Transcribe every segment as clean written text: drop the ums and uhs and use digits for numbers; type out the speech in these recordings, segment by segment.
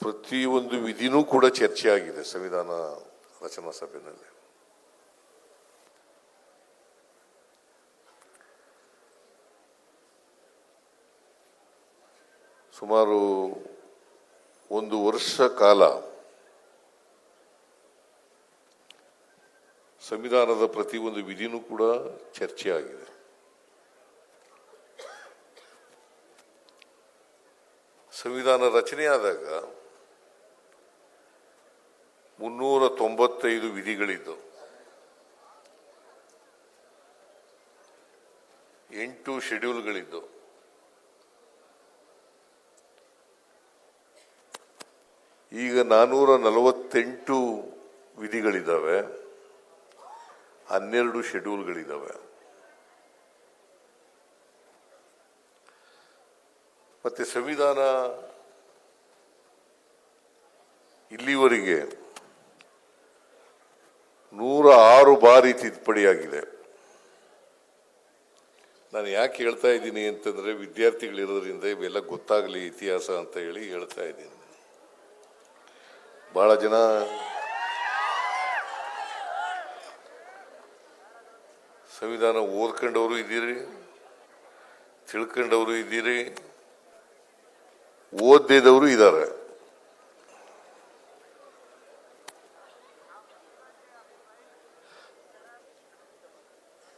ಪ್ರತಿಯೊಂದು ವಿಧಿನೂ ಕೂಡ ಚರ್ಚೆ ಆಗಿದೆ ಸಂವಿಧಾನ ರಚನಾ ಸಭೆಯಲ್ಲಿ. ಸುಮಾರು 1 ವರ್ಷ ಕಾಲ ಸಂವಿಧಾನದ ಪ್ರತಿಯೊಂದು ವಿಧಿನೂ ಕೂಡ ಚರ್ಚೆ ಆಗಿದೆ. ಸಂವಿಧಾನ ರಚನೆಯಾದಾಗ 395 ವಿಧಿಗಳಿದ್ದವು, 8 ಶೆಡ್ಯೂಲ್ಗಳಿದ್ದವು. ಈಗ 448 ವಿಧಿಗಳಿದ್ದಾವೆ, 12 ಶೆಡ್ಯೂಲ್ಗಳಿದ್ದಾವೆ. ಮತ್ತೆ ಸಂವಿಧಾನ ಇಲ್ಲಿವರೆಗೆ 106 ಬಾರಿ ತಿದ್ದುಪಡಿಯಾಗಿದೆ. ನಾನು ಯಾಕೆ ಹೇಳ್ತಾ ಇದ್ದೀನಿ ಅಂತಂದ್ರೆ, ವಿದ್ಯಾರ್ಥಿಗಳಿರೋದ್ರಿಂದ ಇವೆಲ್ಲ ಗೊತ್ತಾಗಲಿ ಇತಿಹಾಸ ಅಂತ ಹೇಳಿ ಹೇಳ್ತಾ ಇದ್ದೀನಿ. ಬಹಳ ಜನ ಸಂವಿಧಾನ ಓದ್ಕೊಂಡವರು ಇದ್ದೀರಿ, ತಿಳ್ಕೊಂಡವರು ಇದ್ದೀರಿ, ಓದಿದವರು ಇದ್ದಾರೆ.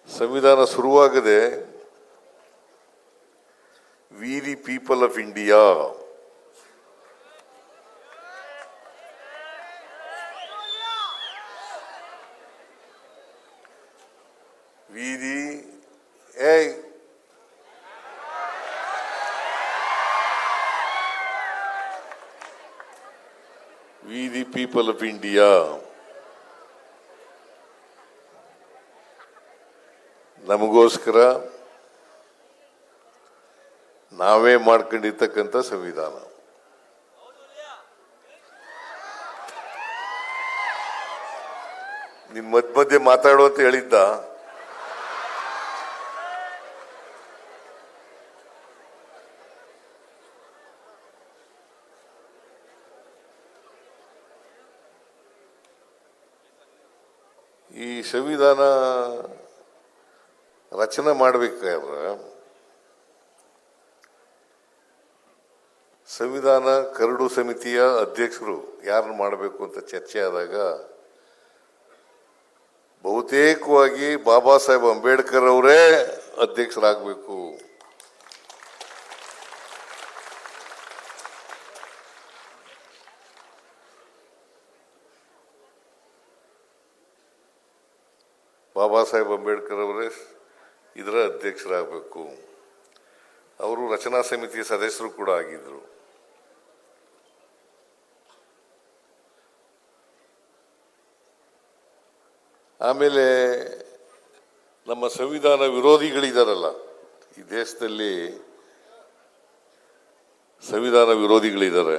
ಸಂವಿಧಾನ ಶುರುವಾಗದೆ we the people of India, we the people of India ನಮಗೋಸ್ಕರ ನಾವೇ ಮಾಡ್ಕೊಂಡಿರ್ತಕ್ಕಂಥ ಸಂವಿಧಾನ. ನಿನ್ ಮಧ್ಯೆ ಮಾತಾಡು ಅಂತ ಹೇಳಿದ್ದ. ಈ ಸಂವಿಧಾನ ರಚನೆ ಮಾಡಬೇಕಾದ್ರೆ ಸಂವಿಧಾನ ಕರಡು ಸಮಿತಿಯ ಅಧ್ಯಕ್ಷರು ಯಾರನ್ನು ಮಾಡಬೇಕು ಅಂತ ಚರ್ಚೆ ಆದಾಗ ಬಹುತೇಕವಾಗಿ ಬಾಬಾ ಸಾಹೇಬ್ ಅಂಬೇಡ್ಕರ್ ಅವರೇ ಅಧ್ಯಕ್ಷರಾಗಬೇಕು. ಬಾಬಾ ಸಾಹೇಬ್ ಅಂಬೇಡ್ಕರ್ ಅವರೇ ಇದರ ಅಧ್ಯಕ್ಷರಾಗಬೇಕು. ಅವರು ರಚನಾ ಸಮಿತಿಯ ಸದಸ್ಯರು ಕೂಡ ಆಗಿದ್ರು. ಆಮೇಲೆ ನಮ್ಮ ಸಂವಿಧಾನ ವಿರೋಧಿಗಳಿದಾರಲ್ಲ, ಈ ದೇಶದಲ್ಲಿ ಸಂವಿಧಾನ ವಿರೋಧಿಗಳಿದ್ದಾರೆ.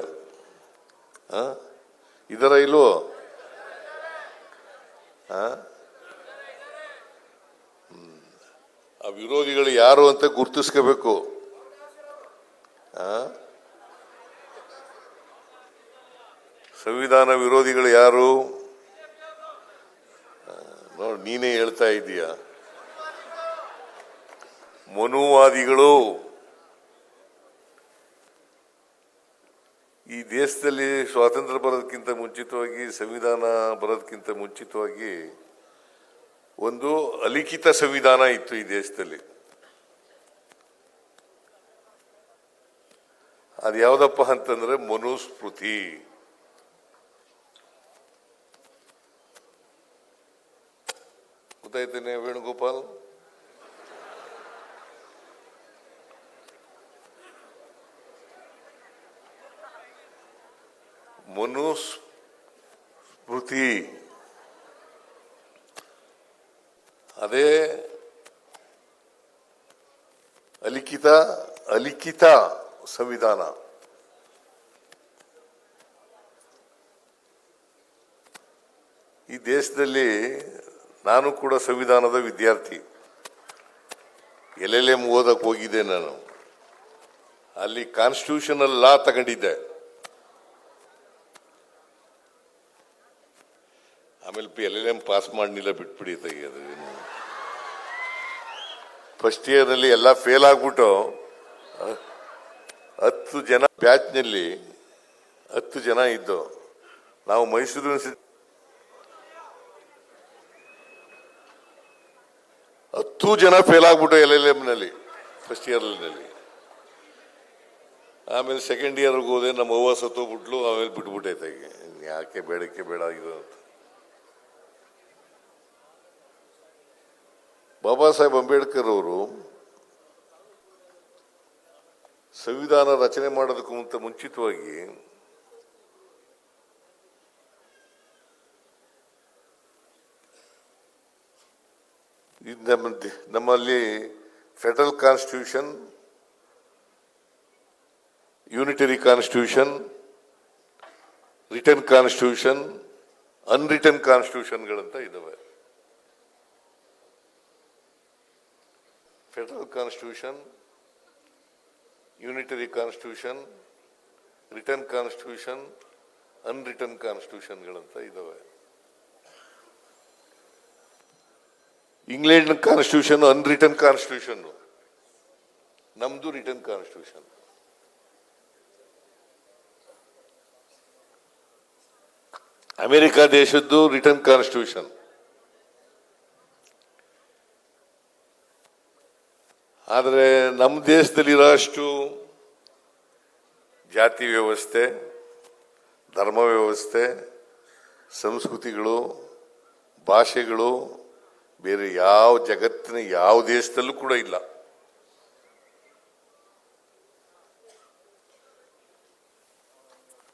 ಇದರ ಇಲ್ವೋ? ಆ ವಿರೋಧಿಗಳು ಯಾರು ಅಂತ ಗುರುತಿಸ್ಕೋಬೇಕು. ಸಂವಿಧಾನ ವಿರೋಧಿಗಳು ಯಾರು? ನೋಡಿ, ನೀನೇ ಹೇಳ್ತಾ ಇದ್ದೀಯ. ಮನುವಾದಿಗಳು. ಈ ದೇಶದಲ್ಲಿ ಸ್ವಾತಂತ್ರ್ಯ ಬರೋದಕ್ಕಿಂತ ಮುಂಚಿತವಾಗಿ, ಸಂವಿಧಾನ ಬರೋದಕ್ಕಿಂತ ಮುಂಚಿತವಾಗಿ ಒಂದು ಅಲಿಖಿತ ಸಂವಿಧಾನ ಇತ್ತು ಈ ದೇಶದಲ್ಲಿ. ಅದು ಯಾವ್ದಪ್ಪ ಅಂತಂದ್ರೆ ಮನುಸ್ಮೃತಿ. ಗೊತ್ತಾಯ್ತೇನೆ ವೇಣುಗೋಪಾಲ್? ಮನುಸ್ಮೃತಿ ಅದೇ ಅಲಿಖಿತ ಸಂವಿಧಾನ. ಈ ದೇಶದಲ್ಲಿ ನಾನು ಕೂಡ ಸಂವಿಧಾನದ ವಿದ್ಯಾರ್ಥಿ. LLM ಓದಕ್ಕೆ ಹೋಗಿದ್ದೆ ನಾನು. ಅಲ್ಲಿ ಕಾನ್ಸ್ಟಿಟ್ಯೂಷನಲ್ ಲಾ ತಗೊಂಡಿದ್ದೆ. ಆಮೇಲೆ LLM ಪಾಸ್ ಮಾಡಲಿಲ್ಲ, ಬಿಟ್ಬಿಡಿ ತೆಗಿಯೋದು. ಫಸ್ಟ್ ಇಯರ್ನಲ್ಲಿ ಎಲ್ಲ ಫೇಲ್ ಆಗ್ಬಿಟ್ಟು 10 ಜನ ಬ್ಯಾಚ್ನಲ್ಲಿ 10 ಜನ ಇದ್ದು, ನಾವು ಮೈಸೂರು ಯೂನಿವರ್ಸಿಟಿ 10 ಜನ ಫೇಲ್ ಆಗ್ಬಿಟ್ಟು LLMನಲ್ಲಿ ಫಸ್ಟ್ ಇಯರ್ನಲ್ಲಿ. ಆಮೇಲೆ ಸೆಕೆಂಡ್ ಇಯರ್ಗೆ ಹೋದೆ, ನಮ್ಮ ಅವ್ವ ಸತ್ತೋಗ್ಬಿಟ್ಲು. ಆಮೇಲೆ ಬಿಟ್ಬಿಟ್ಟೈತೆ, ಯಾಕೆ ಬೇಡಕ್ಕೆ ಬೇಡ ಇದು ಅಂತ. ಬಾಬಾ ಸಾಹೇಬ್ ಅಂಬೇಡ್ಕರ್ ಅವರು ಸಂವಿಧಾನ ರಚನೆ ಮಾಡೋದಕ್ಕೂ ಮುಂಚಿತವಾಗಿ ನಮ್ಮಲ್ಲಿ federal constitution, unitary constitution, written constitution, unwritten ಕಾನ್ಸ್ಟಿಟ್ಯೂಷನ್ಗಳಂತ ಇದಾವೆ. Federal constitution, unitary constitution, written constitution, unwritten ಕಾನ್ಸ್ಟಿಟ್ಯೂಷನ್ಗಳಂತ ಇದಾವೆ. ಇಂಗ್ಲೆಂಡ್ ಕಾನ್ಸ್ಟಿಟ್ಯೂಷನ್ ಅನ್ರಿಟರ್ನ್ ಕಾನ್ಸ್ಟಿಟ್ಯೂಷನ್, ನಮ್ದು ರಿಟರ್ನ್ ಕಾನ್ಸ್ಟಿಟ್ಯೂಷನ್. ಅಮೆರಿಕ ದೇಶದ್ದು ರಿಟರ್ನ್ ಕಾನ್ಸ್ಟಿಟ್ಯೂಷನ್. ಆದರೆ ನಮ್ಮ ದೇಶದಲ್ಲಿರೋ ಅಷ್ಟು ಜಾತಿ ವ್ಯವಸ್ಥೆ, ಧರ್ಮ ವ್ಯವಸ್ಥೆ, ಸಂಸ್ಕೃತಿಗಳು, ಭಾಷೆಗಳು ಬೇರೆ ಯಾವ ಜಗತ್ತಿನ ಯಾವ ದೇಶದಲ್ಲೂ ಕೂಡ ಇಲ್ಲ.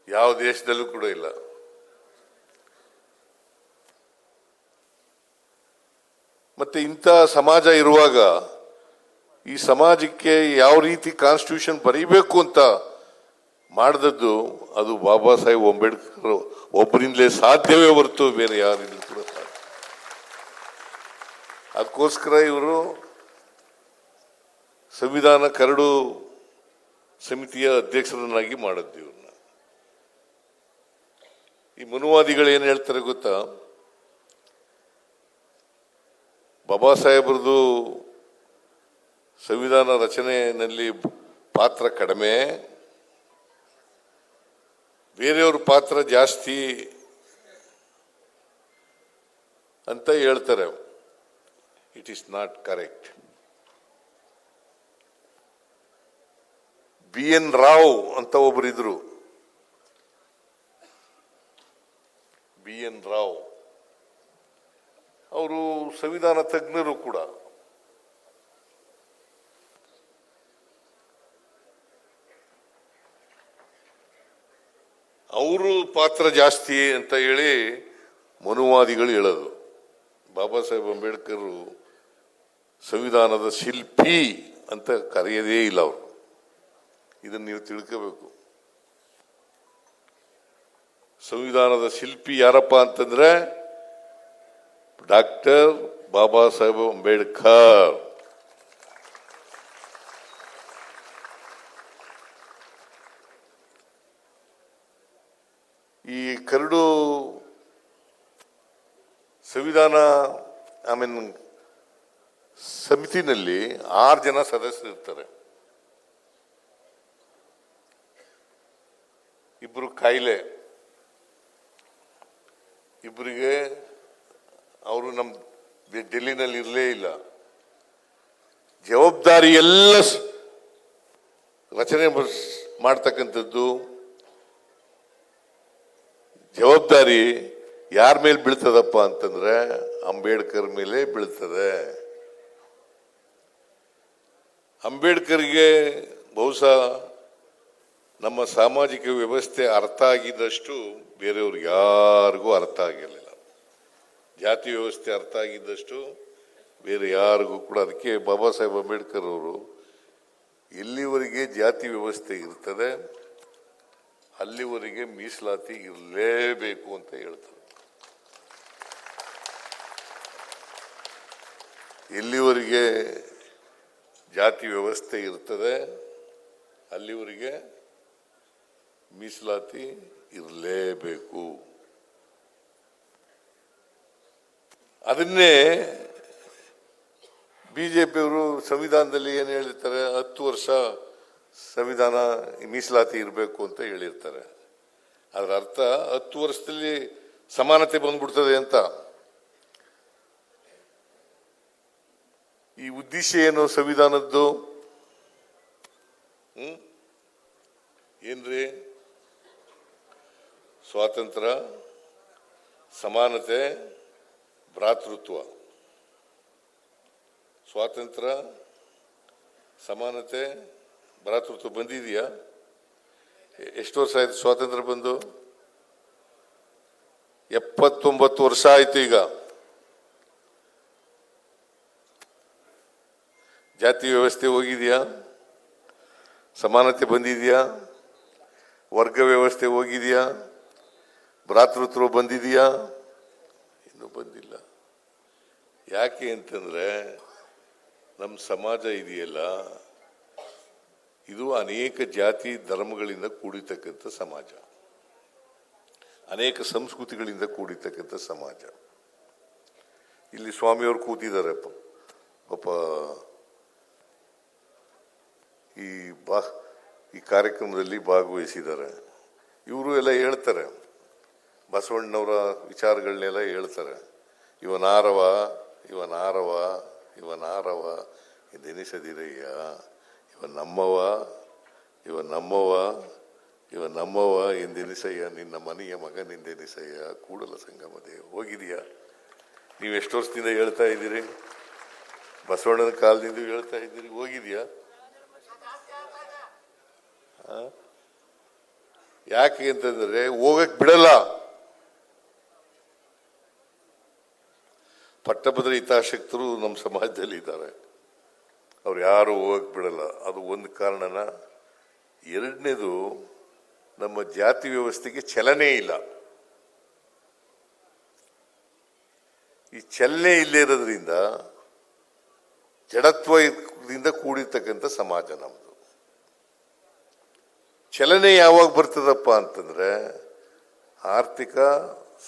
ಯಾವ ದೇಶದಲ್ಲೂ ಕೂಡ ಇಲ್ಲ. ಮತ್ತೆ ಇಂಥ ಸಮಾಜ ಇರುವಾಗ ಈ ಸಮಾಜಕ್ಕೆ ಯಾವ ರೀತಿ ಕಾನ್ಸ್ಟಿಟ್ಯೂಷನ್ ಬರೀಬೇಕು ಅಂತ ಮಾಡಿದದ್ದು ಅದು ಬಾಬಾ ಸಾಹೇಬ್ ಅಂಬೇಡ್ಕರ್ ಒಬ್ಬರಿಂದಲೇ ಸಾಧ್ಯವೇ ಹೊರತು ಬೇರೆ ಯಾರಿಂದ ಕೂಡ ಸಾಧ್ಯ. ಅದಕ್ಕೋಸ್ಕರ ಇವರು ಸಂವಿಧಾನ ಕರಡು ಸಮಿತಿಯ ಅಧ್ಯಕ್ಷರನ್ನಾಗಿ ಮಾಡಿದ್ದು ಇವ್ರನ್ನ. ಈ ಮನುವಾದಿಗಳು ಏನ್ ಹೇಳ್ತಾರೆ ಗೊತ್ತಾ, ಬಾಬಾ ಸಾಹೇಬ್ರದ್ದು ಸಂವಿಧಾನ ರಚನೆಯಲ್ಲಿ ಪಾತ್ರ ಕಡಿಮೆ, ಬೇರೆಯವ್ರ ಪಾತ್ರ ಜಾಸ್ತಿ ಅಂತ ಹೇಳ್ತಾರೆ. It is not correct. BN Rao ಅಂತ ಒಬ್ಬರಿದ್ರು. BN ರಾವ್ ಅವರು ಸಂವಿಧಾನ ತಜ್ಞರು ಕೂಡ. ಅವರು ಪಾತ್ರ ಜಾಸ್ತಿ ಅಂತ ಹೇಳಿ ಮನುವಾದಿಗಳು ಹೇಳೋದು. ಬಾಬಾ ಸಾಹೇಬ್ ಅಂಬೇಡ್ಕರ್ ಸಂವಿಧಾನದ ಶಿಲ್ಪಿ ಅಂತ ಕರೆಯದೇ ಇಲ್ಲ ಅವರು. ಇದನ್ನು ನೀವು ತಿಳ್ಕೋಬೇಕು. ಸಂವಿಧಾನದ ಶಿಲ್ಪಿ ಯಾರಪ್ಪ ಅಂತಂದ್ರೆ ಡಾಕ್ಟರ್ ಬಾಬಾ ಸಾಹೇಬ್ ಅಂಬೇಡ್ಕರ್. ಈ ಕರಡು ಸಂವಿಧಾನ ಸಮಿತಿನಲ್ಲಿ 6 ಜನ ಸದಸ್ಯರು ಇರ್ತಾರೆ. 2 ಕಾಯಿಲೆ, ಇಬ್ಬರಿಗೆ ಅವರು ನಮ್ಮ ಡೆಲ್ಲಿನಲ್ಲಿ ಇರಲೇ ಇಲ್ಲ. ಜವಾಬ್ದಾರಿ ಎಲ್ಲ ರಚನೆ ಮಾಡ್ತಕ್ಕಂಥದ್ದು ಜವಾಬ್ದಾರಿ ಯಾರ ಮೇಲೆ ಬೀಳ್ತದಪ್ಪ ಅಂತಂದ್ರೆ ಅಂಬೇಡ್ಕರ್ ಮೇಲೆ ಬೀಳ್ತದೆ. ಅಂಬೇಡ್ಕರ್ಗೆ ಬಹುಶಃ ನಮ್ಮ ಸಾಮಾಜಿಕ ವ್ಯವಸ್ಥೆ ಅರ್ಥ ಆಗಿದ್ದಷ್ಟು ಬೇರೆಯವ್ರಿಗೆ ಯಾರಿಗೂ ಅರ್ಥ ಆಗಿರಲಿಲ್ಲ. ಜಾತಿ ವ್ಯವಸ್ಥೆ ಅರ್ಥ ಆಗಿದ್ದಷ್ಟು ಬೇರೆ ಯಾರಿಗೂ ಕೂಡ. ಅದಕ್ಕೆ ಬಾಬಾ ಸಾಹೇಬ್ ಅಂಬೇಡ್ಕರ್ ಅವರು ಎಲ್ಲಿವರೆಗೆ ಜಾತಿ ವ್ಯವಸ್ಥೆ ಇರ್ತದೆ ಅಲ್ಲಿವರೆಗೆ ಮೀಸಲಾತಿ ಇರಲೇಬೇಕು ಅಂತ ಹೇಳ್ತಾರೆ. ಎಲ್ಲಿವರೆಗೆ ಜಾತಿ ವ್ಯವಸ್ಥೆ ಇರ್ತದೆ ಅಲ್ಲಿವರೆಗೆ ಮೀಸಲಾತಿ ಇರಲೇಬೇಕು. ಅದನ್ನೇ ಬಿಜೆಪಿಯವರು ಸಂವಿಧಾನದಲ್ಲಿ ಏನು ಹೇಳಿರ್ತಾರೆ, 10 ವರ್ಷ ಸಂವಿಧಾನ ಮೀಸಲಾತಿ ಇರಬೇಕು ಅಂತ ಹೇಳಿರ್ತಾರೆ. ಅದರ ಅರ್ಥ 10 ವರ್ಷದಲ್ಲಿ ಸಮಾನತೆ ಬಂದ್ಬಿಡ್ತದೆ ಅಂತ. ಈ ಉದ್ದೇಶ ಏನು ಸಂವಿಧಾನದ್ದು? ಏನ್ರಿ? ಸ್ವಾತಂತ್ರ್ಯ, ಸಮಾನತೆ, ಭ್ರಾತೃತ್ವ. ಸ್ವಾತಂತ್ರ್ಯ, ಸಮಾನತೆ, ಭ್ರಾತೃತ್ವ ಬಂದಿದೆಯಾ? ಎಷ್ಟು ವರ್ಷ ಆಯ್ತು ಸ್ವಾತಂತ್ರ್ಯ ಬಂದು? 79 ವರ್ಷ ಆಯ್ತು. ಈಗ ಜಾತಿ ವ್ಯವಸ್ಥೆ ಹೋಗಿದೆಯಾ? ಸಮಾನತೆ ಬಂದಿದೆಯಾ? ವರ್ಗ ವ್ಯವಸ್ಥೆ ಹೋಗಿದೆಯಾ? ಭ್ರಾತೃತ್ವ ಬಂದಿದೆಯಾ? ಇನ್ನೂ ಬಂದಿಲ್ಲ. ಯಾಕೆ ಅಂತಂದ್ರೆ ನಮ್ಮ ಸಮಾಜ ಇದೆಯಲ್ಲ, ಇದು ಅನೇಕ ಜಾತಿ ಧರ್ಮಗಳಿಂದ ಕೂಡಿರ್ತಕ್ಕಂಥ ಸಮಾಜ, ಅನೇಕ ಸಂಸ್ಕೃತಿಗಳಿಂದ ಕೂಡಿರ್ತಕ್ಕಂಥ ಸಮಾಜ. ಇಲ್ಲಿ ಸ್ವಾಮಿಯವರು ಕೂತಿದ್ದಾರೆ ಪಾಪ. ಈ ಕಾರ್ಯಕ್ರಮದಲ್ಲಿ ಭಾಗವಹಿಸಿದ್ದಾರೆ. ಇವರು ಎಲ್ಲ ಹೇಳ್ತಾರೆ, ಬಸವಣ್ಣನವರ ವಿಚಾರಗಳನ್ನೆಲ್ಲ ಹೇಳ್ತಾರೆ. ಇವನಾರವ ಇವನಾರವ ಇವನಾರವ ಎಂದೆನಿಸದಿರಯ್ಯ, ಇವ ನಮ್ಮವ ಇವ ನಮ್ಮವ ಇವ ನಮ್ಮವ ಎಂದೆನಿಸಯ್ಯ, ನಿನ್ನ ಮನೆಯ ಮಗನೆಂದೆನಿಸಯ್ಯ, ಕೂಡಲ ಸಂಗಮ ದೇವ. ಹೋಗಿದೆಯಾ? ನೀವು ಎಷ್ಟು ವರ್ಷದಿಂದ ಹೇಳ್ತಾ ಇದ್ದೀರಿ? ಬಸವಣ್ಣನ ಕಾಲದಿಂದ ಹೇಳ್ತಾ ಇದ್ದೀರಿ. ಹೋಗಿದೆಯಾ? ಯಾಕೆ ಅಂತಂದ್ರೆ ಹೋಗಕ್ ಬಿಡಲ್ಲ. ಪಟ್ಟಭದ್ರ ಹಿತಾಸಕ್ತರು ನಮ್ಮ ಸಮಾಜದಲ್ಲಿ ಇದ್ದಾರೆ, ಅವ್ರು ಯಾರು ಹೋಗಕ್ ಬಿಡಲ್ಲ. ಅದು ಒಂದು ಕಾರಣನ. ಎರಡನೇದು, ನಮ್ಮ ಜಾತಿ ವ್ಯವಸ್ಥೆಗೆ ಚಲನೆ ಇಲ್ಲ. ಈ ಚಲನೆ ಇಲ್ಲೇ ಇರೋದ್ರಿಂದ ಜಡತ್ವದಿಂದ ಕೂಡಿರ್ತಕ್ಕಂಥ ಸಮಾಜ ನಮ್ದು. ಚಲನೆ ಯಾವಾಗ ಬರ್ತದಪ್ಪ ಅಂತಂದ್ರೆ ಆರ್ಥಿಕ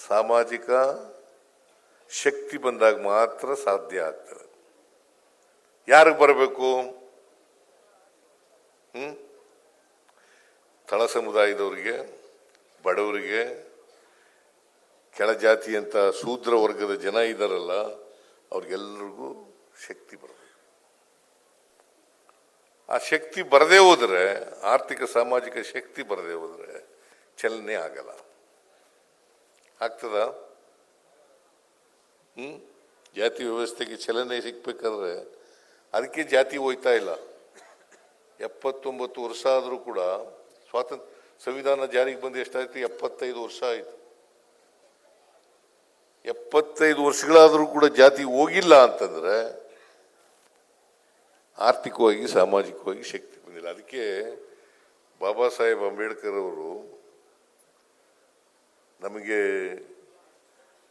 ಸಾಮಾಜಿಕ ಶಕ್ತಿ ಬಂದಾಗ ಮಾತ್ರ ಸಾಧ್ಯ ಆಗ್ತದೆ. ಯಾರಿಗೆ ಬರಬೇಕು? ತಳ ಸಮುದಾಯದವರಿಗೆ, ಬಡವರಿಗೆ, ಕೆಳಜಾತಿ ಅಂತ ಶೂದ್ರ ವರ್ಗದ ಜನ ಇದ್ದಾರಲ್ಲ, ಅವ್ರಿಗೆಲ್ಲರಿಗೂ ಶಕ್ತಿ ಬರಬೇಕು. ಆ ಶಕ್ತಿ ಬರದೇ ಹೋದ್ರೆ, ಆರ್ಥಿಕ ಸಾಮಾಜಿಕ ಶಕ್ತಿ ಬರದೇ ಹೋದ್ರೆ ಚಲನೆ ಆಗಲ್ಲ. ಆಗ್ತದ? ಜಾತಿ ವ್ಯವಸ್ಥೆಗೆ ಚಲನೆ ಸಿಗ್ಬೇಕಾದ್ರೆ ಅದಕ್ಕೆ ಜಾತಿ ಹೋಯ್ತಾ ಇಲ್ಲ. 79 ವರ್ಷ ಆದರೂ ಕೂಡ ಸಂವಿಧಾನ ಜಾರಿಗೆ ಬಂದು ಎಷ್ಟಾಯ್ತು? 75 ವರ್ಷ ಆಯ್ತು. 75 ವರ್ಷಗಳಾದರೂ ಕೂಡ ಜಾತಿ ಹೋಗಿಲ್ಲ ಅಂತಂದ್ರೆ ಆರ್ಥಿಕವಾಗಿ ಸಾಮಾಜಿಕವಾಗಿ ಶಕ್ತಿ ಬಂದಿಲ್ಲ. ಅದಕ್ಕೆ ಬಾಬಾ ಸಾಹೇಬ್ ಅಂಬೇಡ್ಕರ್ ಅವರು ನಮಗೆ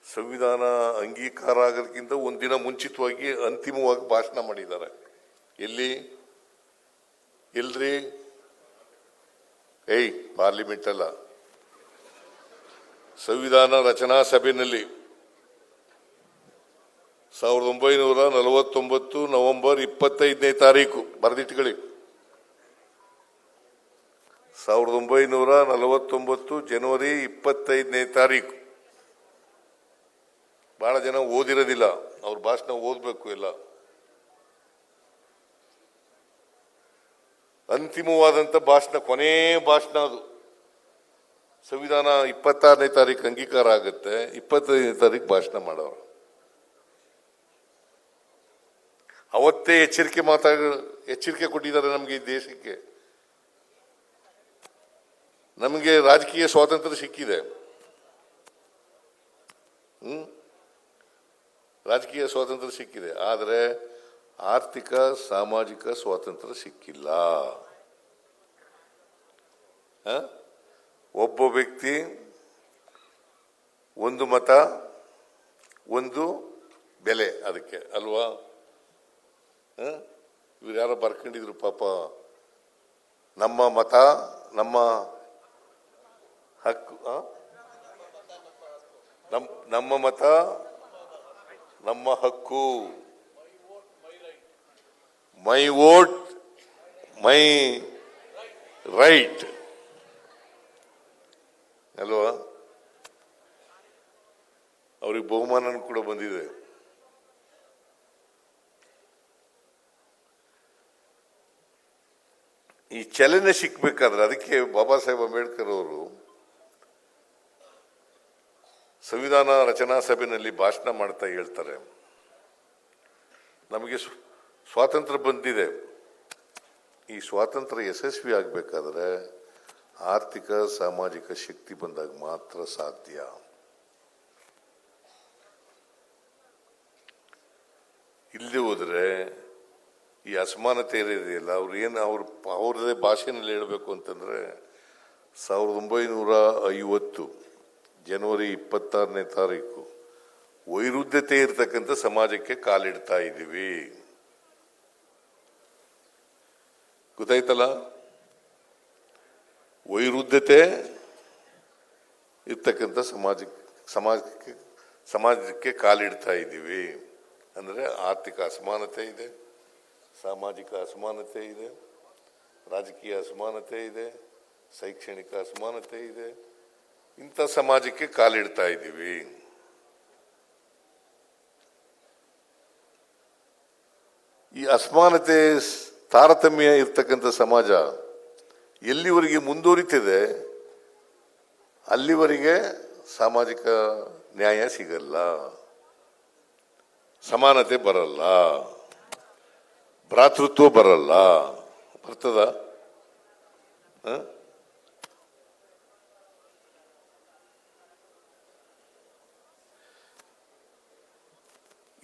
ಸಂವಿಧಾನ ಅಂಗೀಕಾರ ಆಗೋದಕ್ಕಿಂತ ಒಂದಿನ ಮುಂಚಿತವಾಗಿ ಅಂತಿಮವಾಗಿ ಭಾಷಣ ಮಾಡಿದ್ದಾರೆ. ಎಲ್ರಿ? ಪಾರ್ಲಿಮೆಂಟ್ ಅಲ್ಲ, ಸಂವಿಧಾನ ರಚನಾ ಸಭೆಯಲ್ಲಿ 1949 ನವೆಂಬರ್ 25ನೇ ತಾರೀಕು ಬರೆದಿಟ್ಕೊಳ್ಳಿ. 1949 ಜನವರಿ 25ನೇ ತಾರೀಕು. ಬಹಳ ಜನ ಓದಿರೋದಿಲ್ಲ, ಅವ್ರ ಭಾಷಣ ಓದಬೇಕು. ಎಲ್ಲ ಅಂತಿಮವಾದಂತ ಭಾಷಣ, ಕೊನೆ ಭಾಷಣ ಅದು. ಸಂವಿಧಾನ 26ನೇ ತಾರೀಕು ಅಂಗೀಕಾರ ಆಗುತ್ತೆ, 25ನೇ ತಾರೀಕು ಭಾಷಣ ಮಾಡೋರು. ಅವತ್ತೇ ಎಚ್ಚರಿಕೆ ಕೊಟ್ಟಿದ್ದಾರೆ ನಮಗೆ, ಈ ದೇಶಕ್ಕೆ. ನಮಗೆ ರಾಜಕೀಯ ಸ್ವಾತಂತ್ರ್ಯ ಸಿಕ್ಕಿದೆ, ರಾಜಕೀಯ ಸ್ವಾತಂತ್ರ್ಯ ಸಿಕ್ಕಿದೆ, ಆದರೆ ಆರ್ಥಿಕ ಸಾಮಾಜಿಕ ಸ್ವಾತಂತ್ರ್ಯ ಸಿಕ್ಕಿಲ್ಲ. ಒಬ್ಬ ವ್ಯಕ್ತಿ ಒಂದು ಮತ ಒಂದು ಬೆಲೆ, ಅದಕ್ಕೆ ಅಲ್ವಾ? ಇವ್ರು ಯಾರೋ ಬರ್ಕೊಂಡಿದ್ರು ಪಾಪ, ನಮ್ಮ ಮತ ನಮ್ಮ ಹಕ್ಕು, ನಮ್ಮ ಮತ ನಮ್ಮ ಹಕ್ಕು, ಮೈ ವೋಟ್ ಮೈ ರೈಟ್ ಅಲ್ವಾ? ಅವ್ರಿಗೆ ಬಹುಮಾನ ಕೂಡ ಬಂದಿದೆ. ಈ ಚಲನೆ ಸಿಕ್ಬೇಕಾದ್ರೆ ಅದಕ್ಕೆ ಬಾಬಾ ಸಾಹೇಬ್ ಅಂಬೇಡ್ಕರ್ ಅವರು ಸಂವಿಧಾನ ರಚನಾ ಸಭೆಯಲ್ಲಿ ಭಾಷಣ ಮಾಡ್ತಾ ಹೇಳ್ತಾರೆ, ನಮಗೆ ಸ್ವಾತಂತ್ರ್ಯ ಬಂದಿದೆ, ಈ ಸ್ವಾತಂತ್ರ್ಯ ಯಶಸ್ವಿ ಆಗಬೇಕಾದ್ರೆ ಆರ್ಥಿಕ ಸಾಮಾಜಿಕ ಶಕ್ತಿ ಬಂದಾಗ ಮಾತ್ರ ಸಾಧ್ಯ. ಇಲ್ಲಿ ಹೋದ್ರೆ ಈ ಅಸಮಾನತೆ ಇದೆಯಲ್ಲ, ಅವ್ರದೇ ಭಾಷೆನಲ್ಲಿ ಹೇಳಬೇಕು ಅಂತಂದ್ರೆ 1950 ಜನವರಿ 26ನೇ ತಾರೀಕು ವೈರುಧ್ಯತೆ ಇರತಕ್ಕಂಥ ಸಮಾಜಕ್ಕೆ ಕಾಲಿಡ್ತಾ ಇದ್ದೀವಿ. ಗೊತ್ತಾಯ್ತಲ್ಲ? ವೈರುಧ್ಯತೆ ಇರ್ತಕ್ಕಂಥ ಸಮಾಜಕ್ಕೆ ಕಾಲಿಡ್ತಾ ಇದ್ದೀವಿ. ಅಂದ್ರೆ ಆರ್ಥಿಕ ಅಸಮಾನತೆ ಇದೆ, ಸಾಮಾಜಿಕ ಅಸಮಾನತೆ ಇದೆ, ರಾಜಕೀಯ ಅಸಮಾನತೆ ಇದೆ, ಶೈಕ್ಷಣಿಕ ಅಸಮಾನತೆ ಇದೆ. ಇಂಥ ಸಮಾಜಕ್ಕೆ ಕಾಲಿಡ್ತಾ ಇದ್ದೀವಿ. ಈ ಅಸಮಾನತೆ ತಾರತಮ್ಯ ಇರ್ತಕ್ಕಂಥ ಸಮಾಜ ಎಲ್ಲಿವರೆಗೆ ಮುಂದುವರಿತಿದೆ ಅಲ್ಲಿವರೆಗೆ ಸಾಮಾಜಿಕ ನ್ಯಾಯ ಸಿಗಲ್ಲ, ಸಮಾನತೆ ಬರಲ್ಲ, ಭ್ರಾತೃತ್ವ ಬರಲ್ಲ. ಬರ್ತದ?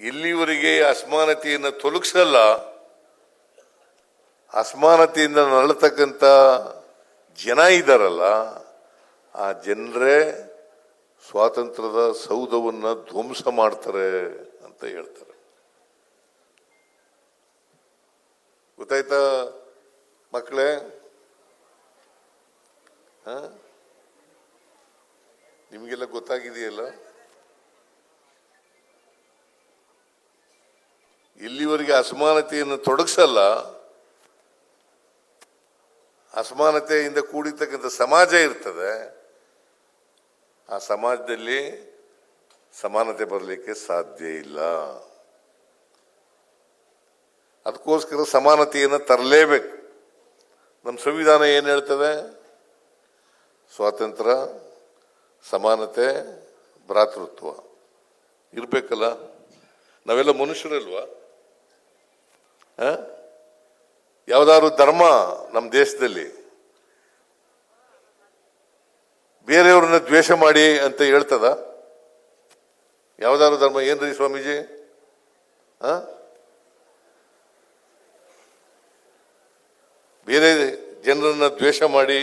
ಎಲ್ಲಿವರೆಗೆ ಅಸಮಾನತೆಯನ್ನು ತೊಲಗಿಸಲ್ಲ, ಅಸಮಾನತೆಯಿಂದ ನರಳತಕ್ಕಂಥ ಜನ ಇದ್ದಾರಲ್ಲ, ಆ ಜನರೇ ಸ್ವಾತಂತ್ರ್ಯದ ಸೌಧವನ್ನ ಧ್ವಂಸ ಮಾಡ್ತಾರೆ ಅಂತ ಹೇಳ್ತಾರೆ. ಗೊತ್ತಾಯ್ತಾ ಮಕ್ಕಳೇ? ನಿಮಗೆಲ್ಲ ಗೊತ್ತಾಗಿದೆಯಲ್ಲ? ಇಲ್ಲಿವರೆಗೆ ಅಸಮಾನತೆಯನ್ನು ತೊಡಗಿಸಲ್ಲ, ಅಸಮಾನತೆಯಿಂದ ಕೂಡಿರ್ತಕ್ಕಂಥ ಸಮಾಜ ಇರ್ತದೆ, ಆ ಸಮಾಜದಲ್ಲಿ ಸಮಾನತೆ ಬರಲಿಕ್ಕೆ ಸಾಧ್ಯ ಇಲ್ಲ. ಅದಕ್ಕೋಸ್ಕರ ಸಮಾನತೆಯನ್ನು ತರಲೇಬೇಕು. ನಮ್ಮ ಸಂವಿಧಾನ ಏನು ಹೇಳ್ತದೆ? ಸ್ವಾತಂತ್ರ್ಯ, ಸಮಾನತೆ, ಭ್ರಾತೃತ್ವ ಇರ್ಬೇಕಲ್ಲ. ನಾವೆಲ್ಲ ಮನುಷ್ಯರಲ್ವಾ? ಯಾವ್ದಾದ್ರು ಧರ್ಮ ನಮ್ಮ ದೇಶದಲ್ಲಿ ಬೇರೆಯವ್ರನ್ನ ದ್ವೇಷ ಮಾಡಿ ಅಂತ ಹೇಳ್ತದ? ಯಾವ್ದಾದ್ರು ಧರ್ಮ? ಏನ್ರಿ ಸ್ವಾಮೀಜಿ? ಬೇರೆ ಜನರನ್ನ ದ್ವೇಷ ಮಾಡಿ,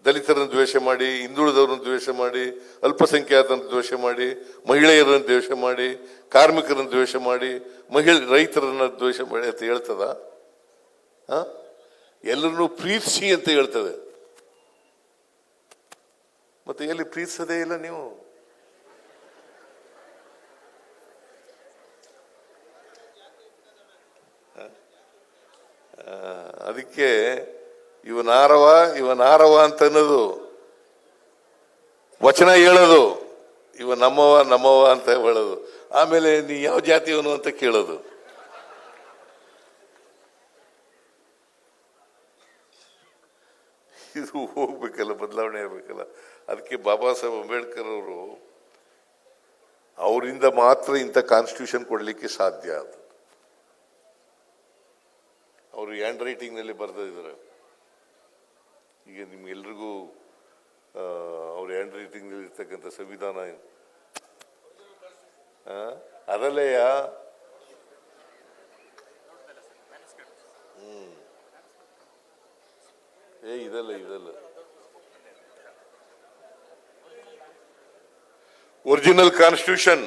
ದಲಿತರನ್ನು ದ್ವೇಷ ಮಾಡಿ, ಹಿಂದುಳಿದವ್ರನ್ನ ದ್ವೇಷ ಮಾಡಿ, ಅಲ್ಪಸಂಖ್ಯಾತರನ್ನು ದ್ವೇಷ ಮಾಡಿ, ಮಹಿಳೆಯರನ್ನು ದ್ವೇಷ ಮಾಡಿ, ಕಾರ್ಮಿಕರನ್ನು ದ್ವೇಷ ಮಾಡಿ, ರೈತರನ್ನ ದ್ವೇಷ ಮಾಡಿ ಅಂತ ಹೇಳ್ತದ? ಎಲ್ಲರನ್ನೂ ಪ್ರೀತಿಸಿ ಅಂತ ಹೇಳ್ತದೆ. ಮತ್ತೆ ಎಲ್ಲಿ ಪ್ರೀತಿಸದೇ ಇಲ್ಲ ನೀವು? ಅದಕ್ಕೆ ಇವನಾರವ ಅಂತ ಅನ್ನೋದು ವಚನ ಹೇಳೋದು, ಇವ ನಮ್ಮವ ಅಂತ ಹೇಳೋದು, ಆಮೇಲೆ ನೀ ಯಾವ ಜಾತಿಯವನು ಅಂತ ಕೇಳೋದು. ಇದು ಹೋಗ್ಬೇಕಲ್ಲ, ಬದಲಾವಣೆ ಆಗ್ಬೇಕಲ್ಲ. ಅದಕ್ಕೆ ಬಾಬಾ ಸಾಹೇಬ್ ಅಂಬೇಡ್ಕರ್ ಅವರು ಅವರಿಂದ ಮಾತ್ರ ಇಂಥ ಕಾನ್ಸ್ಟಿಟ್ಯೂಷನ್ ಕೊಡ್ಲಿಕ್ಕೆ ಸಾಧ್ಯ. ಅದು ಅವರು ಹ್ಯಾಂಡ್ ರೈಟಿಂಗ್ ನಲ್ಲಿ ಬರೆದಿದ್ದಾರೆ. ಈಗ ನಿಮ್ಗೆಲ್ರಿಗೂ ಅವ್ರ ಹ್ಯಾಂಡ್ ರೈಟಿಂಗ್ ನಲ್ಲಿ ಇರ್ತಕ್ಕಂಥ ಸಂವಿಧಾನ ಅದಲ್ಲಯ್ಯ. ಇದಲ್ಲ ಒರಿಜಿನಲ್ ಕಾನ್ಸ್ಟಿಟ್ಯೂಷನ್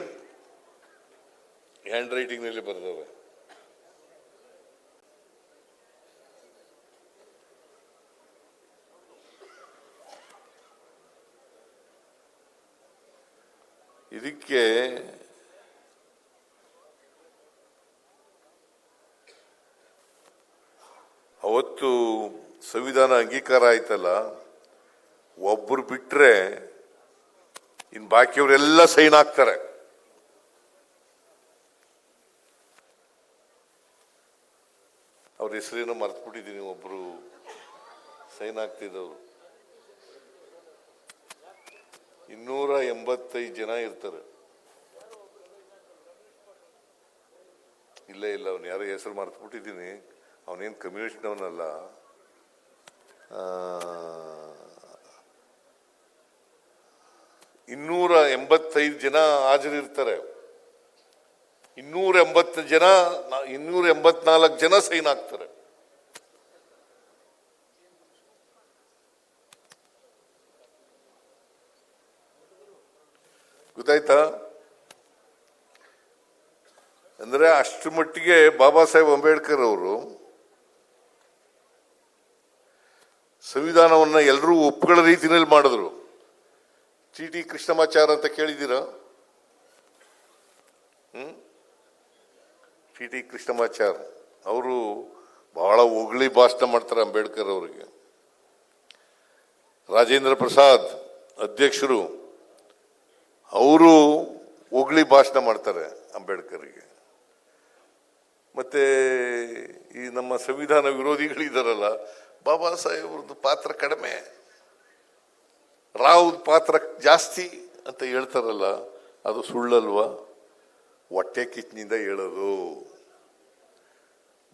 ಹ್ಯಾಂಡ್ ರೈಟಿಂಗ್ ನಲ್ಲಿ ಬರೆದವೆ. ಇದಕ್ಕೆ ಅವತ್ತು ಸಂವಿಧಾನ ಅಂಗೀಕಾರ ಆಯ್ತಲ್ಲ, ಒಬ್ಬರು ಬಿಟ್ರೆ ಇನ್ ಬಾಕಿಯವರೆಲ್ಲ ಸೈನ್ ಹಾಕ್ತಾರೆ. ಅವ್ರ ಹೆಸರೇನೋ ಮರ್ತ್ಬಿಟ್ಟಿದ್ದೀನಿ. ಒಬ್ರು ಸೈನ್ ಆಗ್ತಿದ್ದವರು 285 ಜನ ಇರ್ತಾರೆ. ಇಲ್ಲ ಅವನು ಯಾರೋ ಹೆಸರು ಮರ್ತ್ಬಿಟ್ಟಿದ್ದೀನಿ. ಅವನೇನು ಕಮ್ಯುನಿಸ್ಟ್ ಅವನಲ್ಲ. 285 ಜನ ಹಾಜರಿರ್ತಾರೆ. 284 ಜನ ಸೈನ್ ಆಗ್ತಾರೆ. ಗೊತ್ತಾಯ್ತಾ? ಅಂದ್ರೆ ಅಷ್ಟು ಮಟ್ಟಿಗೆ ಬಾಬಾ ಸಾಹೇಬ್ ಅಂಬೇಡ್ಕರ್ ಅವರು ಸಂವಿಧಾನವನ್ನ ಎಲ್ಲರೂ ಒಪ್ಪುಗಳ ರೀತಿಯಲ್ಲಿ ಮಾಡಿದ್ರು. ಟಿ ಕೃಷ್ಣಮಾಚಾರ್ ಅಂತ ಕೇಳಿದ್ದೀರಾ? ಟಿ ಕೃಷ್ಣಮಾಚಾರ್ ಅವರು ಬಹಳ ಹೊಗಳಿ ಭಾಷಣ ಮಾಡ್ತಾರೆ ಅಂಬೇಡ್ಕರ್ ಅವರಿಗೆ. ರಾಜೇಂದ್ರ ಪ್ರಸಾದ್ ಅಧ್ಯಕ್ಷರು, ಅವರು ಹೊಗಳಿ ಭಾಷಣ ಮಾಡ್ತಾರೆ ಅಂಬೇಡ್ಕರ್ಗೆ. ಮತ್ತೆ ಈ ನಮ್ಮ ಸಂವಿಧಾನ ವಿರೋಧಿಗಳಿದಾರಲ್ಲ, ಬಾಬಾ ಸಾಹೇಬ್ರದ್ದು ಪಾತ್ರ ಕಡಿಮೆ, ರಾವ್ ಪಾತ್ರ ಜಾಸ್ತಿ ಅಂತ ಹೇಳ್ತಾರಲ್ಲ, ಅದು ಸುಳ್ಳಲ್ವಾ? ಹೊಟ್ಟೆ ಕಿಚ್ಚಿನಿಂದ ಹೇಳೋದು.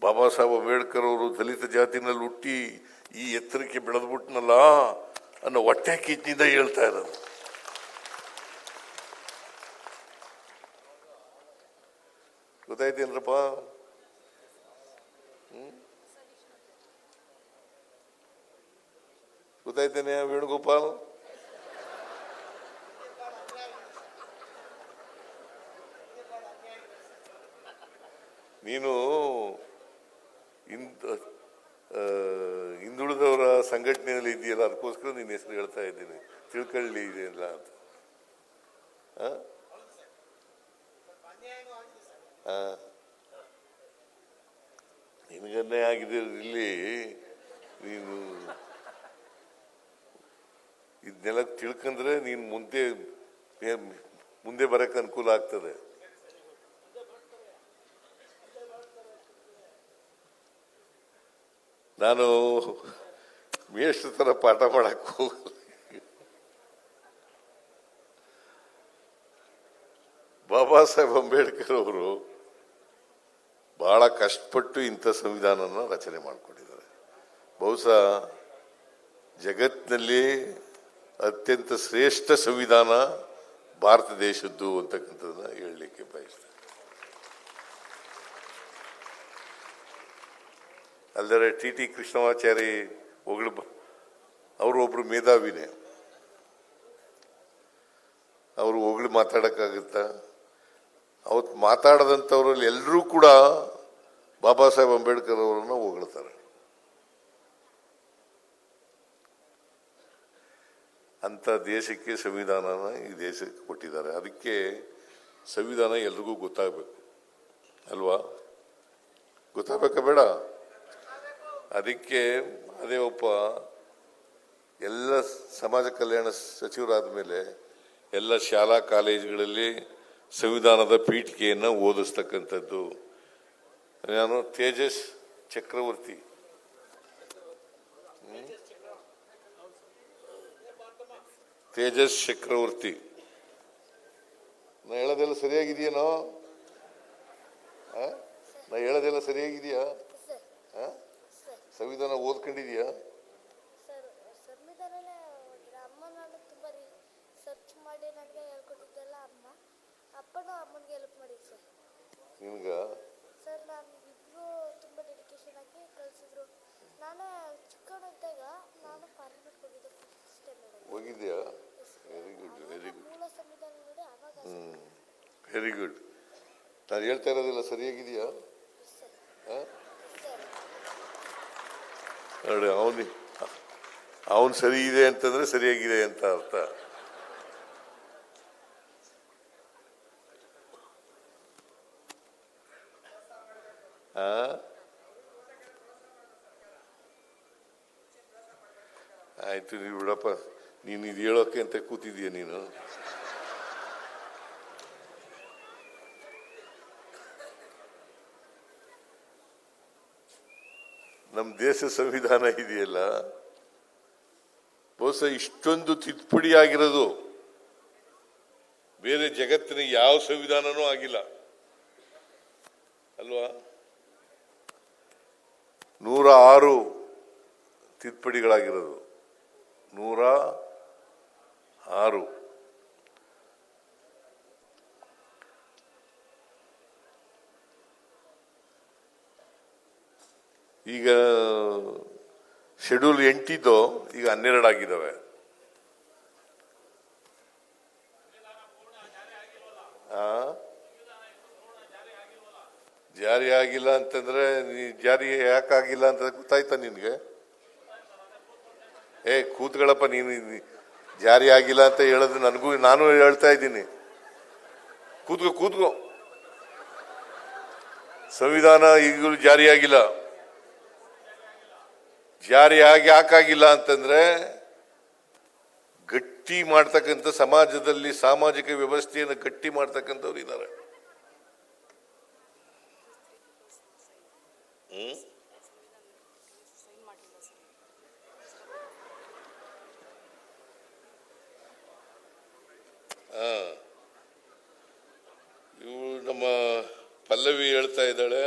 ಬಾಬಾ ಸಾಹೇಬ್ ಅಂಬೇಡ್ಕರ್ ಅವರು ದಲಿತ ಜಾತಿನಲ್ಲಿ ಹುಟ್ಟಿ ಈ ಎತ್ತರಕ್ಕೆ ಬೆಳೆದ್ಬಿಟ್ನಲ್ಲ ಅನ್ನೋ ಹೊಟ್ಟೆ ಕಿಚ್ಚಿನಿಂದ ಹೇಳ್ತಾ ಇರೋದು. ಗೊತ್ತಾಯ್ತೇನ್ರಪ್ಪ? ಗೊತ್ತಾಯ್ತೇನೆ ವೇಣುಗೋಪಾಲ್? ನೀನು ಹಿಂದುಳಿದವರ ಸಂಘಟನೆಯಲ್ಲಿ ಇದೆಯಲ್ಲ, ಅದಕ್ಕೋಸ್ಕರ ನಿನ್ನ ಹೆಸರು ಹೇಳ್ತಾ ಇದ್ದೀನಿ, ತಿಳ್ಕೊಳ್ಳಿ ಇದೆಯಲ್ಲ ಅಂತ. ನಿನಗನ್ನೇ ಆಗಿದೆ ಇಲ್ಲಿ. ನೀನು ಇದನ್ನೆಲ್ಲ ತಿಳ್ಕೊಂಡ್ರೆ ನೀನು ಮುಂದೆ ಬರಕ್ಕೆ ಅನುಕೂಲ ಆಗ್ತದೆ. ನಾನು ಮೇಷ್ಟ್ರ ತರ ಪಾಠ ಮಾಡಕ್ ಹೋಗಲ್ಲ. ಬಾಬಾ ಸಾಹೇಬ್ ಅಂಬೇಡ್ಕರ್ ಅವರು ಬಹಳ ಕಷ್ಟಪಟ್ಟು ಇಂಥ ಸಂವಿಧಾನನ ರಚನೆ ಮಾಡಿಕೊಂಡಿದ್ದಾರೆ. ಬಹುಶಃ ಜಗತ್ತಿನಲ್ಲಿ ಅತ್ಯಂತ ಶ್ರೇಷ್ಠ ಸಂವಿಧಾನ ಭಾರತ ದೇಶದ್ದು ಅಂತಕ್ಕಂಥದ್ದನ್ನ ಹೇಳಲಿಕ್ಕೆ ಬಯಸ್ತೇನೆ. ಅಲ್ಲದೆ ಟಿ ಕೃಷ್ಣಮಾಚಾರಿ ಅವರು ಒಬ್ರು ಮೇಧಾವಿನೇ. ಅವರು ಹೊಗಳಿ ಮಾತಾಡಕ್ಕಾಗುತ್ತ? ಅವತ್ತು ಮಾತಾಡದಂಥವ್ರಲ್ಲಿ ಎಲ್ಲರೂ ಕೂಡ ಬಾಬಾ ಸಾಹೇಬ್ ಅಂಬೇಡ್ಕರ್ ಅವರನ್ನ ಹೊಗಳ್ತಾರೆ. ಅಂತ ದೇಶಕ್ಕೆ ಸಂವಿಧಾನನ ಈ ದೇಶಕ್ಕೆ ಕೊಟ್ಟಿದ್ದಾರೆ. ಅದಕ್ಕೆ ಸಂವಿಧಾನ ಎಲ್ರಿಗೂ ಗೊತ್ತಾಗಬೇಕು ಅಲ್ವಾ? ಗೊತ್ತಾಗಬೇಕಾ ಬೇಡ? ಅದಕ್ಕೆ ಅದೇ ಒಬ್ಬ ಎಲ್ಲ ಸಮಾಜ ಕಲ್ಯಾಣ ಸಚಿವರಾದ ಮೇಲೆ ಎಲ್ಲ ಶಾಲಾ ಕಾಲೇಜುಗಳಲ್ಲಿ ಸಂವಿಧಾನದ ಪೀಠಿಕೆಯನ್ನು ಓದಿಸ್ತಕ್ಕಂಥದ್ದು. ನಾನು ತೇಜಸ್ ಚಕ್ರವರ್ತಿ ನಾ ಹೇಳೋದೆಲ್ಲ ಸರಿಯಾಗಿದೆಯೇನೋ? ನಾ ಹೇಳೋದೆಲ್ಲ ಸರಿಯಾಗಿದೆಯಾ? ಸಂವಿಧಾನ ಓದ್ಕೊಂಡಿದೀಯಾ? ನಿಮ್ಗ ಹೋಗಿದ್ಯಾ? Very good, very good, very good. ನಾನು ಹೇಳ್ತಾ ಇರೋದೆಲ್ಲ ಸರಿಯಾಗಿದೆಯಾ? ನೋಡಿ, ಅವನು ಸರಿ ಇದೆ ಅಂತಂದ್ರೆ ಸರಿಯಾಗಿದೆ ಅಂತ ಅರ್ಥ. ಆಯ್ತು ನೀವು ಬಿಡಪ್ಪ, ನೀನು ಇದು ಹೇಳೋಕೆ ಅಂತ ಕೂತಿದೀಯ ನೀನು. ನಮ್ಮ ದೇಶ ಸಂವಿಧಾನ ಇದೆಯಲ್ಲ, ಬಹುಶಃ ಇಷ್ಟೊಂದು ತಿದ್ದುಪಡಿ ಆಗಿರೋದು ಬೇರೆ ಜಗತ್ತಿನ ಯಾವ ಸಂವಿಧಾನನೂ ಆಗಿಲ್ಲ ಅಲ್ವಾ. 106 ತಿದ್ದುಪಡಿಗಳಾಗಿರೋದು, 106. ಈಗ ಶೆಡ್ಯೂಲ್ 8 ಇದ್ದು ಈಗ 12 ಆಗಿದ್ದಾವೆ. ಜಾರಿ ಆಗಿಲ್ಲ ಅಂತಂದ್ರೆ ಜಾರಿ ಯಾಕಾಗಿಲ್ಲ ಅಂತ ಗೊತ್ತಾಯ್ತಾ ನಿನ್ಗೆ? ಕೂತ್ಗಳಪ್ಪ, ನೀನು ಜಾರಿ ಆಗಿಲ್ಲ ಅಂತ ಹೇಳೋದು ನಾನು ಹೇಳ್ತಾ ಇದ್ದೀನಿ. ಕೂತ್ಕೋ. ಸಂವಿಧಾನ ಈಗಲೂ ಜಾರಿಯಾಗಿಲ್ಲ. ಜಾರಿಯಾಗಿ ಯಾಕಾಗಿಲ್ಲ ಅಂತಂದ್ರೆ ಗಟ್ಟಿ ಮಾಡ್ತಕ್ಕಂಥ ಸಮಾಜದಲ್ಲಿ ಸಾಮಾಜಿಕ ವ್ಯವಸ್ಥೆಯನ್ನು ಗಟ್ಟಿ ಮಾಡ್ತಕ್ಕಂಥವ್ರು ಇದ್ದಾರೆ. ಇವು ನಮ್ಮ ಪಲ್ಲವಿ ಹೇಳ್ತಾ ಇದ್ದಾಳೆ,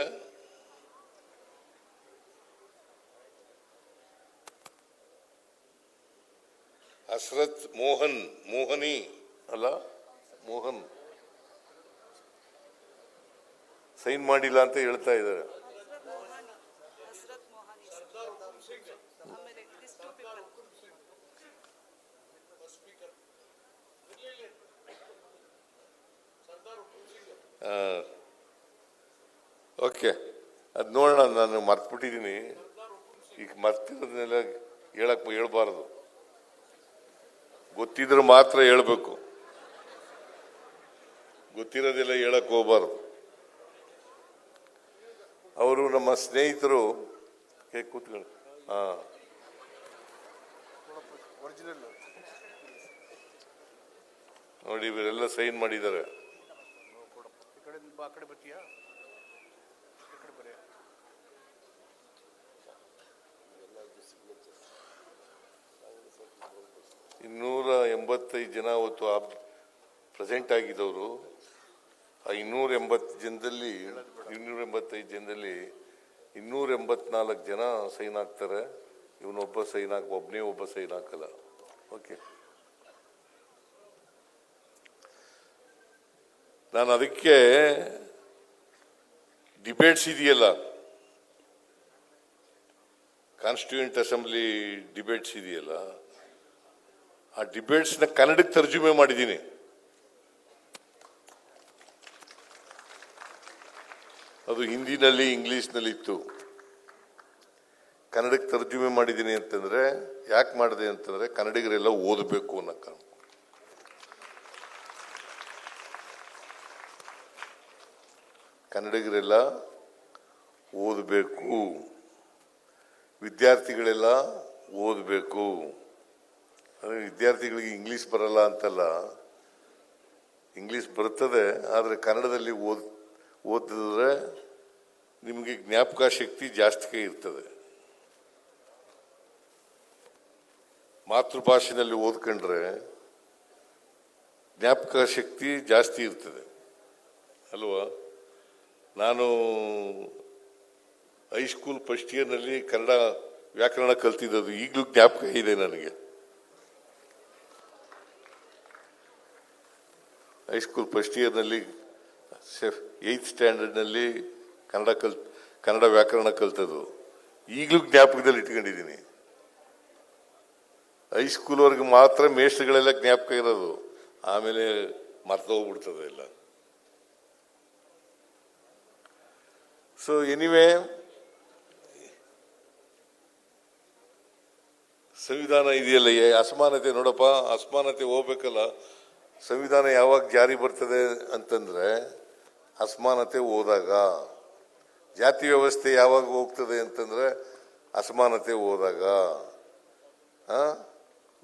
ಹಸ್ರತ್ ಮೋಹನಿ ಅಲ್ಲ, ಮೋಹನ್ ಸೈನ್ ಮಾಡಿಲ್ಲ ಅಂತ ಹೇಳ್ತಾ ಇದ್ದಾರೆ. ಓಕೆ, ಅದ್ ನೋಡೋಣ. ನಾನು ಮರ್ತ್ಬಿಟ್ಟಿದ್ದೀನಿ. ಈಗ ಮರ್ತಿರೋದನ್ನೆಲ್ಲ ಹೇಳ್ಬಾರದು, ಗೊತ್ತಿದ್ರೆ ಮಾತ್ರ ಹೇಳ್ಬೇಕು, ಗೊತ್ತಿರೋದೆಲ್ಲ ಹೇಳಕ್ ಹೋಗ್ಬಾರ್ದು. ಅವರು ನಮ್ಮ ಸ್ನೇಹಿತರು ಕೂತ್ಕೊಳ್ಳಿ. ನೋಡಿ, ಇವರೆಲ್ಲ ಸೈನ್ ಮಾಡಿದ್ದಾರೆ. ಇನ್ನೂರ 85 ಜನ ಅವತ್ತು ಪ್ರೆಸೆಂಟ್ ಆಗಿದ್ದವರು. ಆ 285 ಜನದಲ್ಲಿ 284 ಜನ ಸೈನ್ ಹಾಕ್ತಾರೆ. ಒಬ್ಬನೇ ಒಬ್ಬ ಸೈನ್ ಹಾಕಲ್ಲ. ಓಕೆ, ನಾನು ಅದಕ್ಕೆ ಡಿಬೇಟ್ಸ್ ಇದೆಯಲ್ಲ, ಕಾನ್ಸ್ಟಿಟ್ಯೂಯೆಂಟ್ ಅಸೆಂಬ್ಲಿ ಡಿಬೇಟ್ಸ್ ಇದೆಯಲ್ಲ, ಆ ಡಿಬೇಟ್ಸ್ನ ಕನ್ನಡಕ್ಕೆ ತರ್ಜುಮೆ ಮಾಡಿದ್ದೀನಿ. ಅದು ಹಿಂದಿನಲ್ಲಿ ಇಂಗ್ಲಿಷ್ನಲ್ಲಿ ಇತ್ತು. ಕನ್ನಡಕ್ಕೆ ತರ್ಜುಮೆ ಮಾಡಿದ್ದೀನಿ ಅಂತಂದ್ರೆ ಯಾಕೆ ಮಾಡಿದೆ ಅಂತಂದ್ರೆ ಕನ್ನಡಿಗರೆಲ್ಲ ಓದಬೇಕು ಅನ್ನೋ ಕಾರಣ. ಕನ್ನಡಿಗರೆಲ್ಲ ಓದಬೇಕು, ವಿದ್ಯಾರ್ಥಿಗಳೆಲ್ಲ ಓದಬೇಕು. ಅಂದರೆ ವಿದ್ಯಾರ್ಥಿಗಳಿಗೆ ಇಂಗ್ಲಿಷ್ ಬರಲ್ಲ ಅಂತಲ್ಲ, ಇಂಗ್ಲಿಷ್ ಬರ್ತದೆ. ಆದರೆ ಕನ್ನಡದಲ್ಲಿ ಓದಿದ್ರೆ ನಿಮಗೆ ಜ್ಞಾಪಕ ಶಕ್ತಿ ಜಾಸ್ತಿ ಇರ್ತದೆ. ಮಾತೃಭಾಷೆಯಲ್ಲಿ ಓದ್ಕೊಂಡ್ರೆ ಜ್ಞಾಪಕ ಶಕ್ತಿ ಜಾಸ್ತಿ ಇರ್ತದೆ ಅಲ್ವಾ. ನಾನು ಹೈಸ್ಕೂಲ್ ಫಸ್ಟ್ ಇಯರ್ನಲ್ಲಿ ಕನ್ನಡ ವ್ಯಾಕರಣ ಕಲ್ತಿದ್ದದು ಈಗಲೂ ಜ್ಞಾಪಕ ಇದೆ ನನಗೆ. ಹೈಸ್ಕೂಲ್ ಫಸ್ಟ್ ಇಯರ್ನಲ್ಲಿ 8th ಸ್ಟ್ಯಾಂಡರ್ಡ್ನಲ್ಲಿ ಕನ್ನಡ ವ್ಯಾಕರಣ ಕಲ್ತದ್ದು ಈಗಲೂ ಜ್ಞಾಪಕದಲ್ಲಿ ಇಟ್ಕೊಂಡಿದ್ದೀನಿ. ಹೈಸ್ಕೂಲ್ವರೆಗೆ ಮಾತ್ರ ಮೇಷ್ಟ್ರುಗಳೆಲ್ಲ ಜ್ಞಾಪಕ ಇರೋದು, ಆಮೇಲೆ ಮರ್ತೋಗ್ಬಿಡ್ತದೆ ಎಲ್ಲ. ಸೊ ಎನಿವೇ, ಸಂವಿಧಾನ ಇದೆಯಲ್ಲ, ಅಸಮಾನತೆ ನೋಡಪ್ಪ, ಅಸಮಾನತೆ ಹೋಗ್ಬೇಕಲ್ಲ. ಸಂವಿಧಾನ ಯಾವಾಗ ಜಾರಿ ಬರ್ತದೆ ಅಂತಂದ್ರೆ ಅಸಮಾನತೆ ಹೋದಾಗ. ಜಾತಿ ವ್ಯವಸ್ಥೆ ಯಾವಾಗ ಹೋಗ್ತದೆ ಅಂತಂದ್ರೆ ಅಸಮಾನತೆ ಹೋದಾಗ. ಆ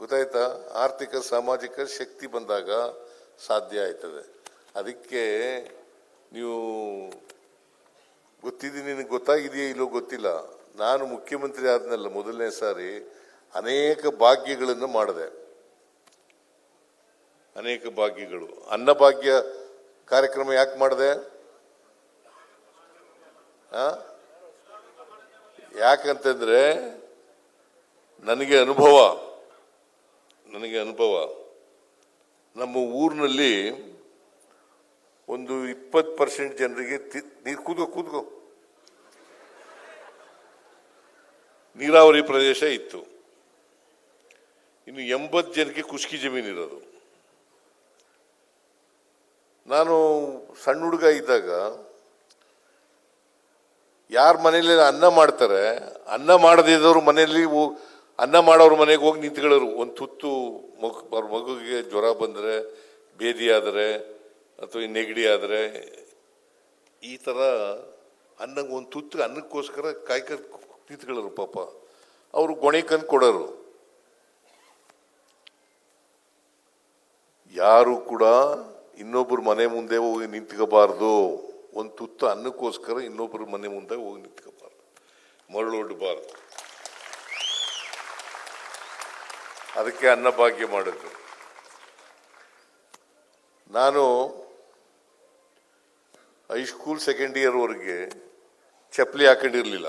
ಗೊತ್ತಾಯ್ತಾ? ಆರ್ಥಿಕ ಸಾಮಾಜಿಕ ಶಕ್ತಿ ಬಂದಾಗ ಸಾಧ್ಯ ಆಯ್ತದೆ. ಅದಕ್ಕೆ ನೀವು ನಿನಗೆ ಗೊತ್ತಾಗಿದೆಯೇ ಇಲ್ಲೋ ಗೊತ್ತಿಲ್ಲ, ನಾನು ಮುಖ್ಯಮಂತ್ರಿ ಆದ್ನಲ್ಲ ಮೊದಲನೇ ಸಾರಿ ಅನೇಕ ಭಾಗ್ಯಗಳನ್ನು ಮಾಡಿದೆ. ಅನೇಕ ಭಾಗ್ಯಗಳು. ಅನ್ನಭಾಗ್ಯ ಕಾರ್ಯಕ್ರಮ ಯಾಕೆ ಮಾಡಿದೆ? ಯಾಕಂತಂದ್ರೆ ನನಗೆ ಅನುಭವ ನಮ್ಮ ಊರಿನಲ್ಲಿ ಒಂದು 20% ಜನರಿಗೆ ನೀರು ಕೂತ್ಕೋ ನೀರಾವರಿ ಪ್ರದೇಶ ಇತ್ತು. ಇನ್ನು 80 ಜನಕ್ಕೆ ಕುಷ್ಕಿ ಜಮೀನಿರೋದು. ನಾನು ಸಣ್ಣ ಹುಡುಗ ಇದ್ದಾಗ ಯಾರ ಮನೇಲಿ ಅನ್ನ ಮಾಡ್ತಾರೆ, ಅನ್ನ ಮಾಡದಿದ್ದವ್ರ ಮನೆಯಲ್ಲಿ ಅನ್ನ ಮಾಡೋರ ಮನೆಗೆ ಹೋಗಿ ನಿಂತ್ಕೊಳ್ಳೋರು. ಒಂದು ತುತ್ತು ಅವ್ರ ಮಗುಗೆ ಜ್ವರ ಬಂದರೆ, ಬೇದಿ ಆದರೆ ಅಥವಾ ನೆಗಡಿ ಆದರೆ, ಈ ಥರ ಒಂದು ತುತ್ತು ಅನ್ನಕ್ಕೋಸ್ಕರ ನಿಂತ್ಕೊಳ್ಳೋರು. ಪಾಪ ಅವರು ಗೊಣೆಕಂದು ಕೊಡೋರು. ಯಾರು ಕೂಡ ಇನ್ನೊಬ್ಬರ ಮನೆ ಮುಂದೆ ಹೋಗಿ ನಿಂತ್ಕೋಬಾರ್ದು. ಒಂದು ತುತ್ತು ಅನ್ನಕ್ಕೋಸ್ಕರ ಇನ್ನೊಬ್ಬರ ಮನೆ ಮುಂದೆ ಹೋಗಿ ನಿಂತ್ಕೋಬಾರ್ದು, ಮರಳೊಡ್ಡಬಾರ್ದು. ಅದಕ್ಕೆ ಅನ್ನಭಾಗ್ಯ ಮಾಡಿದ್ರು. ನಾನು ಹೈಸ್ಕೂಲ್ ಸೆಕೆಂಡ್ ಇಯರ್ ವರೆಗೆ ಚಪ್ಪಲಿ ಹಾಕೊಂಡಿರ್ಲಿಲ್ಲ.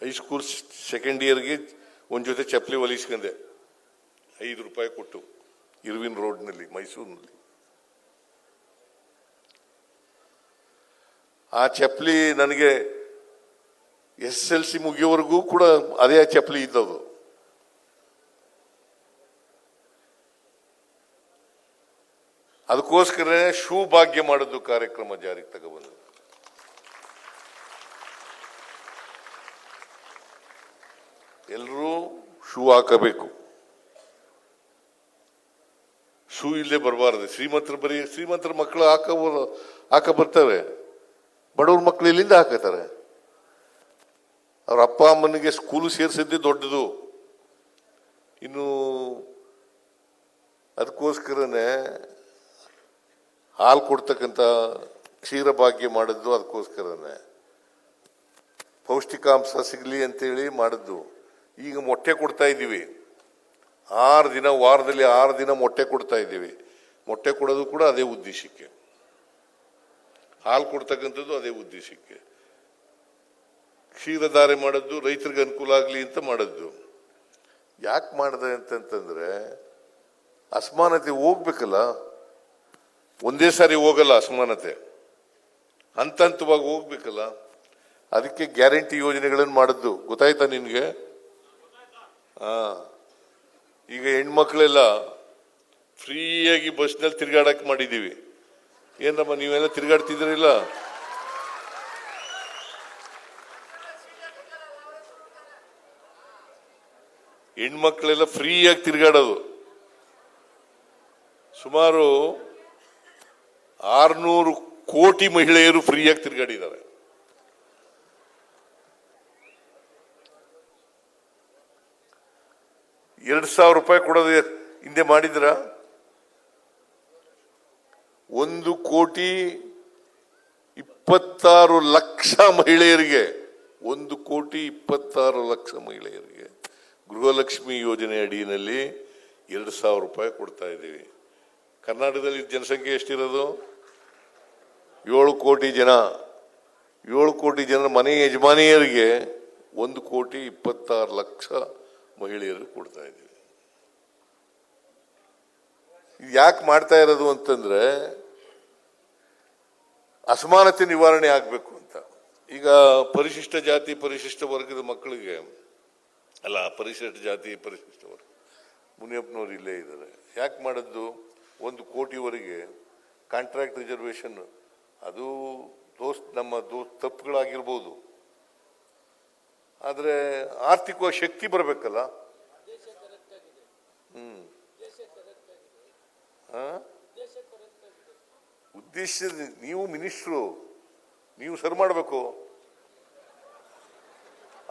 ಹೈಸ್ಕೂಲ್ ಸೆಕೆಂಡ್ ಇಯರ್ಗೆ ಒಂದು ಜೊತೆ ಚಪ್ಪಲಿ ಹೊಲಿಸ್ಕೊಂಡೆ, 5 ರೂಪಾಯಿ ಕೊಟ್ಟು, ಇರ್ವಿನ್ ರೋಡ್ನಲ್ಲಿ, ಮೈಸೂರಿನಲ್ಲಿ. ಆ ಚಪ್ಪಲಿ ನನಗೆ SSLC ಮುಗಿಯೋವರೆಗೂ ಕೂಡ ಅದೇ ಚಪ್ಪಲಿ ಇದ್ದದು. ಅದಕ್ಕೋಸ್ಕರ ಶೂ ಭಾಗ್ಯ ಮಾಡಿದ್ದು ಕಾರ್ಯಕ್ರಮ ಜಾರಿಗೆ ತಗೊಬಂದು. ಎಲ್ಲರೂ ಶೂ ಹಾಕಬೇಕು. ಶೂ ಇಲ್ಲದೆ ಬರಬಾರದು. ಶ್ರೀಮಂತರ ಮಕ್ಕಳು ಹಾಕ ಬರ್ತವೆ, ಬಡವ್ರ ಮಕ್ಕಳು ಇಲ್ಲಿಂದ ಹಾಕತಾರೆ. ಅವ್ರ ಅಪ್ಪ ಅಮ್ಮನಿಗೆ ಸ್ಕೂಲು ಸೇರಿಸಿದ್ದೇ ದೊಡ್ಡದು. ಇನ್ನು ಅದಕ್ಕೋಸ್ಕರನೇ ಹಾಲು ಕೊಡ್ತಕ್ಕಂಥ ಕ್ಷೀರ ಭಾಗ್ಯ ಮಾಡಿದ್ದು. ಅದಕ್ಕೋಸ್ಕರನೇ ಪೌಷ್ಟಿಕಾಂಶ ಸಿಗಲಿ ಅಂತೇಳಿ ಮಾಡಿದ್ದು. ಈಗ ಮೊಟ್ಟೆ ಕೊಡ್ತಾ ಇದ್ದೀವಿ, 6 ದಿನ, ವಾರದಲ್ಲಿ 6 ದಿನ ಮೊಟ್ಟೆ ಕೊಡ್ತಾ ಇದ್ದೀವಿ. ಮೊಟ್ಟೆ ಕೊಡೋದು ಕೂಡ ಅದೇ ಉದ್ದೇಶಕ್ಕೆ, ಹಾಲು ಕೊಡ್ತಕ್ಕಂಥದ್ದು ಅದೇ ಉದ್ದೇಶಕ್ಕೆ. ಕ್ಷೀರಧಾರೆ ಮಾಡಿದ್ದು ರೈತರಿಗೆ ಅನುಕೂಲ ಆಗಲಿ ಅಂತ ಮಾಡಿದ್ದು. ಯಾಕೆ ಮಾಡಿದೆ ಅಂತಂತಂದ್ರೆ ಅಸಮಾನತೆ ಹೋಗ್ಬೇಕಲ್ಲ. ಒಂದೇ ಸಾರಿ ಹೋಗಲ್ಲ ಅಸಮಾನತೆ, ಹಂತ ಹಂತವಾಗಿ ಹೋಗ್ಬೇಕಲ್ಲ. ಅದಕ್ಕೆ ಗ್ಯಾರಂಟಿ ಯೋಜನೆಗಳನ್ನು ಮಾಡಿದ್ದು. ಗೊತ್ತಾಯ್ತಾ ನಿನ್ಗೆ? ಈಗ ಹೆಣ್ಮಕ್ಳೆಲ್ಲ ಫ್ರೀಯಾಗಿ ಬಸ್ನಲ್ಲಿ ತಿರ್ಗಾಡಕ್ ಮಾಡಿದೀವಿ. ಏನಮ್ಮ ನೀವೆಲ್ಲ ತಿರ್ಗಾಡ್ತಿದ್ರಿಲ್ಲ? ಹೆಣ್ಮಕ್ಳೆಲ್ಲ ಫ್ರೀಯಾಗಿ ತಿರ್ಗಾಡೋದು. ಸುಮಾರು 600 ಕೋಟಿ ಮಹಿಳೆಯರು ಫ್ರೀಯಾಗಿ ತಿರ್ಗಾಡಿದ್ದಾರೆ. ₹2,000 ಕೊಡೋದು ಹಿಂದೆ ಮಾಡಿದ್ರ? 1,26,00,000 ಮಹಿಳೆಯರಿಗೆ, 1,26,00,000 ಮಹಿಳೆಯರಿಗೆ ಗೃಹಲಕ್ಷ್ಮಿ ಯೋಜನೆ ಅಡಿಯಲ್ಲಿ ₹2,000 ಕೊಡ್ತಾ ಇದ್ದೀವಿ. ಕರ್ನಾಟಕದಲ್ಲಿ ಜನಸಂಖ್ಯೆ ಎಷ್ಟಿರೋದು? 7 ಕೋಟಿ ಜನ. 7 ಕೋಟಿ ಜನ ಮನೆ ಯಜಮಾನಿಯರಿಗೆ 1,26,00,000 ಮಹಿಳೆಯರು ಕೊಡ್ತಾ ಇದ್ದೀವಿ. ಯಾಕೆ ಮಾಡ್ತಾ ಇರೋದು ಅಂತಂದ್ರೆ ಅಸಮಾನತೆ ನಿವಾರಣೆ ಆಗ್ಬೇಕು ಅಂತ. ಈಗ ಪರಿಶಿಷ್ಟ ಜಾತಿ ಪರಿಶಿಷ್ಟ ವರ್ಗದ ಮಕ್ಕಳಿಗೆ ಅಲ್ಲ, ಪರಿಶಿಷ್ಟ ಜಾತಿ ಪರಿಶಿಷ್ಟ ವರ್ಗ ಮುನಿಯಪ್ಪನವ್ರು ಇಲ್ಲೇ ಇದ್ದಾರೆ. ಯಾಕೆ ಮಾಡಿದ್ದು? 1 ಕೋಟಿವರೆಗೆ ಕಾಂಟ್ರಾಕ್ಟ್ ರಿಸರ್ವೇಶನ್. ಅದು ನಮ್ಮ ತಪ್ಪುಗಳಾಗಿರ್ಬೋದು, ಆದ್ರೆ ಆರ್ಥಿಕ ಶಕ್ತಿ ಬರಬೇಕಲ್ಲ. ಉದ್ದೇಶ ನೀವು ಮಿನಿಸ್ಟ್ರು, ನೀವು ಸರಿ ಮಾಡಬೇಕು.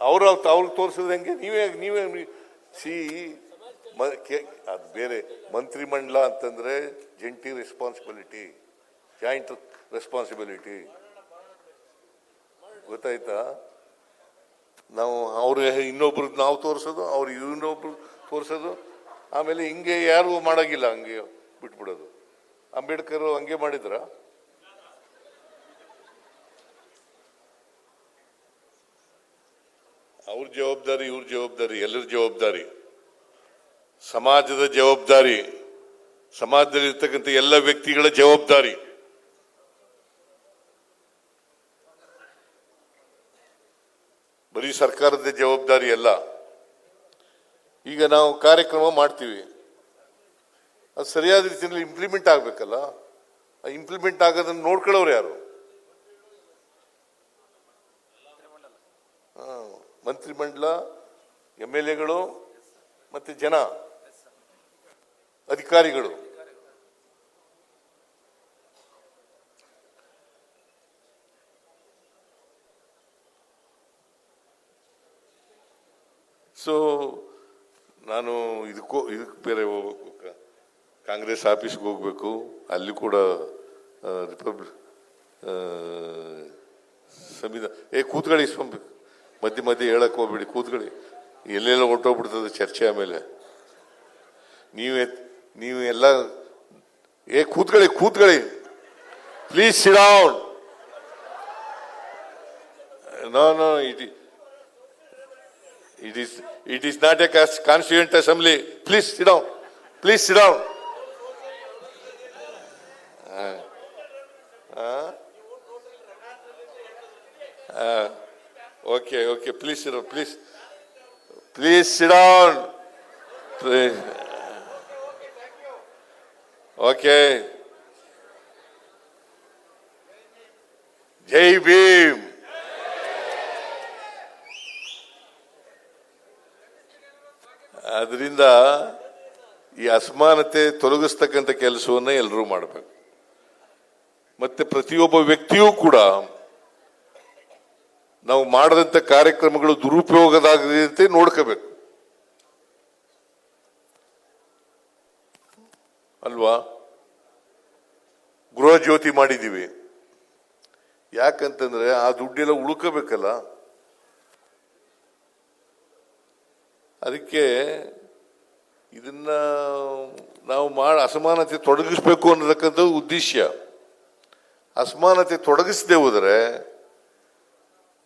ಅವ್ರಿಗೆ ತೋರಿಸಿದಂಗೆ ನೀವೇ ಸಿ ಅದು ಬೇರೆ. ಮಂತ್ರಿಮಂಡಲ ಅಂತಂದ್ರೆ ಜಂಟಿ ರೆಸ್ಪಾನ್ಸಿಬಿಲಿಟಿ, ಜಾಯಿಂಟ್ ರೆಸ್ಪಾನ್ಸಿಬಿಲಿಟಿ, ಗೊತ್ತಾಯ್ತಾ? ನಾವು ಇನ್ನೊಬ್ರು ನಾವು ತೋರಿಸೋದು, ಅವ್ರು ಇನ್ನೊಬ್ರು ತೋರಿಸೋದು, ಆಮೇಲೆ ಹಿಂಗೆ ಯಾರು ಮಾಡಾಗಿಲ್ಲ, ಹಂಗೆ ಬಿಟ್ಬಿಡೋದು. ಅಂಬೇಡ್ಕರ್ ಹಂಗೆ ಮಾಡಿದ್ರ? ಅವ್ರ ಜವಾಬ್ದಾರಿ, ಇವ್ರ ಜವಾಬ್ದಾರಿ, ಎಲ್ಲರ ಜವಾಬ್ದಾರಿ, ಸಮಾಜದ ಜವಾಬ್ದಾರಿ, ಸಮಾಜದಲ್ಲಿರ್ತಕ್ಕಂಥ ಎಲ್ಲ ವ್ಯಕ್ತಿಗಳ ಜವಾಬ್ದಾರಿ. ಬರೀ ಸರ್ಕಾರದ ಜವಾಬ್ದಾರಿ ಅಲ್ಲ. ಈಗ ನಾವು ಕಾರ್ಯಕ್ರಮ ಮಾಡ್ತೀವಿ, ಅದು ಸರಿಯಾದ ರೀತಿಯಲ್ಲಿ ಇಂಪ್ಲಿಮೆಂಟ್ ಆಗ್ಬೇಕಲ್ಲ. ಇಂಪ್ಲಿಮೆಂಟ್ ಆಗೋದನ್ನು ನೋಡ್ಕೊಳ್ಳೋರು ಯಾರು? ಮಂತ್ರಿಮಂಡಲ, MLAಗಳು ಮತ್ತೆ ಜನ, ಅಧಿಕಾರಿಗಳು. ಸೊ ನಾನು ಇದಕ್ಕೆ ಬೇರೆ ಹೋಗ್ಬೇಕು, ಕಾಂಗ್ರೆಸ್ ಆಫೀಸ್ಗೆ ಹೋಗ್ಬೇಕು, ಅಲ್ಲಿ ಕೂಡ ಸಂವಿಧಾನ ಕೂತ್ಕೊಳ್ಳಿ, ಮಧ್ಯೆ ಮಧ್ಯೆ ಹೇಳಕ್ ಹೋಗ್ಬೇಡಿ, ಕೂತ್ಕೊಳ್ಳಿ. ಎಲ್ಲೆಲ್ಲ ಹೊರಟೋಗ್ಬಿಡ್ತದೆ ಚರ್ಚೆ. ಆಮೇಲೆ ನೀವು ಎಲ್ಲ ಕೂತ್ಕೊಳ್ಳಿ please sit down. No it is not a constituent assembly. Please sit down. Please sit down. Okay. Please sit down. Please sit down. Please. Okay. Jai Bhim. ಅದರಿಂದ ಈ ಅಸಮಾನತೆ ತೊಲಗಿಸ್ತಕ್ಕಂಥ ಕೆಲಸವನ್ನ ಎಲ್ಲರೂ ಮಾಡಬೇಕು. ಮತ್ತೆ ಪ್ರತಿಯೊಬ್ಬ ವ್ಯಕ್ತಿಯೂ ಕೂಡ ನಾವು ಮಾಡದಂತ ಕಾರ್ಯಕ್ರಮಗಳು ದುರುಪಯೋಗದಾಗದಂತೆ ನೋಡ್ಕೋಬೇಕು ಅಲ್ವಾ? ಗೃಹ ಜ್ಯೋತಿ ಮಾಡಿದೀವಿ, ಯಾಕಂತಂದ್ರೆ ಆ ದುಡ್ಡೆಲ್ಲ ಉಳ್ಕೋಬೇಕಲ್ಲ. ಅದಕ್ಕೆ ಇದನ್ನ ನಾವು ಅಸಮಾನತೆ ತೊಡಗಿಸ್ಬೇಕು ಅನ್ನತಕ್ಕಂಥ ಉದ್ದೇಶ. ಅಸಮಾನತೆ ತೊಡಗಿಸದೆ ಹೋದರೆ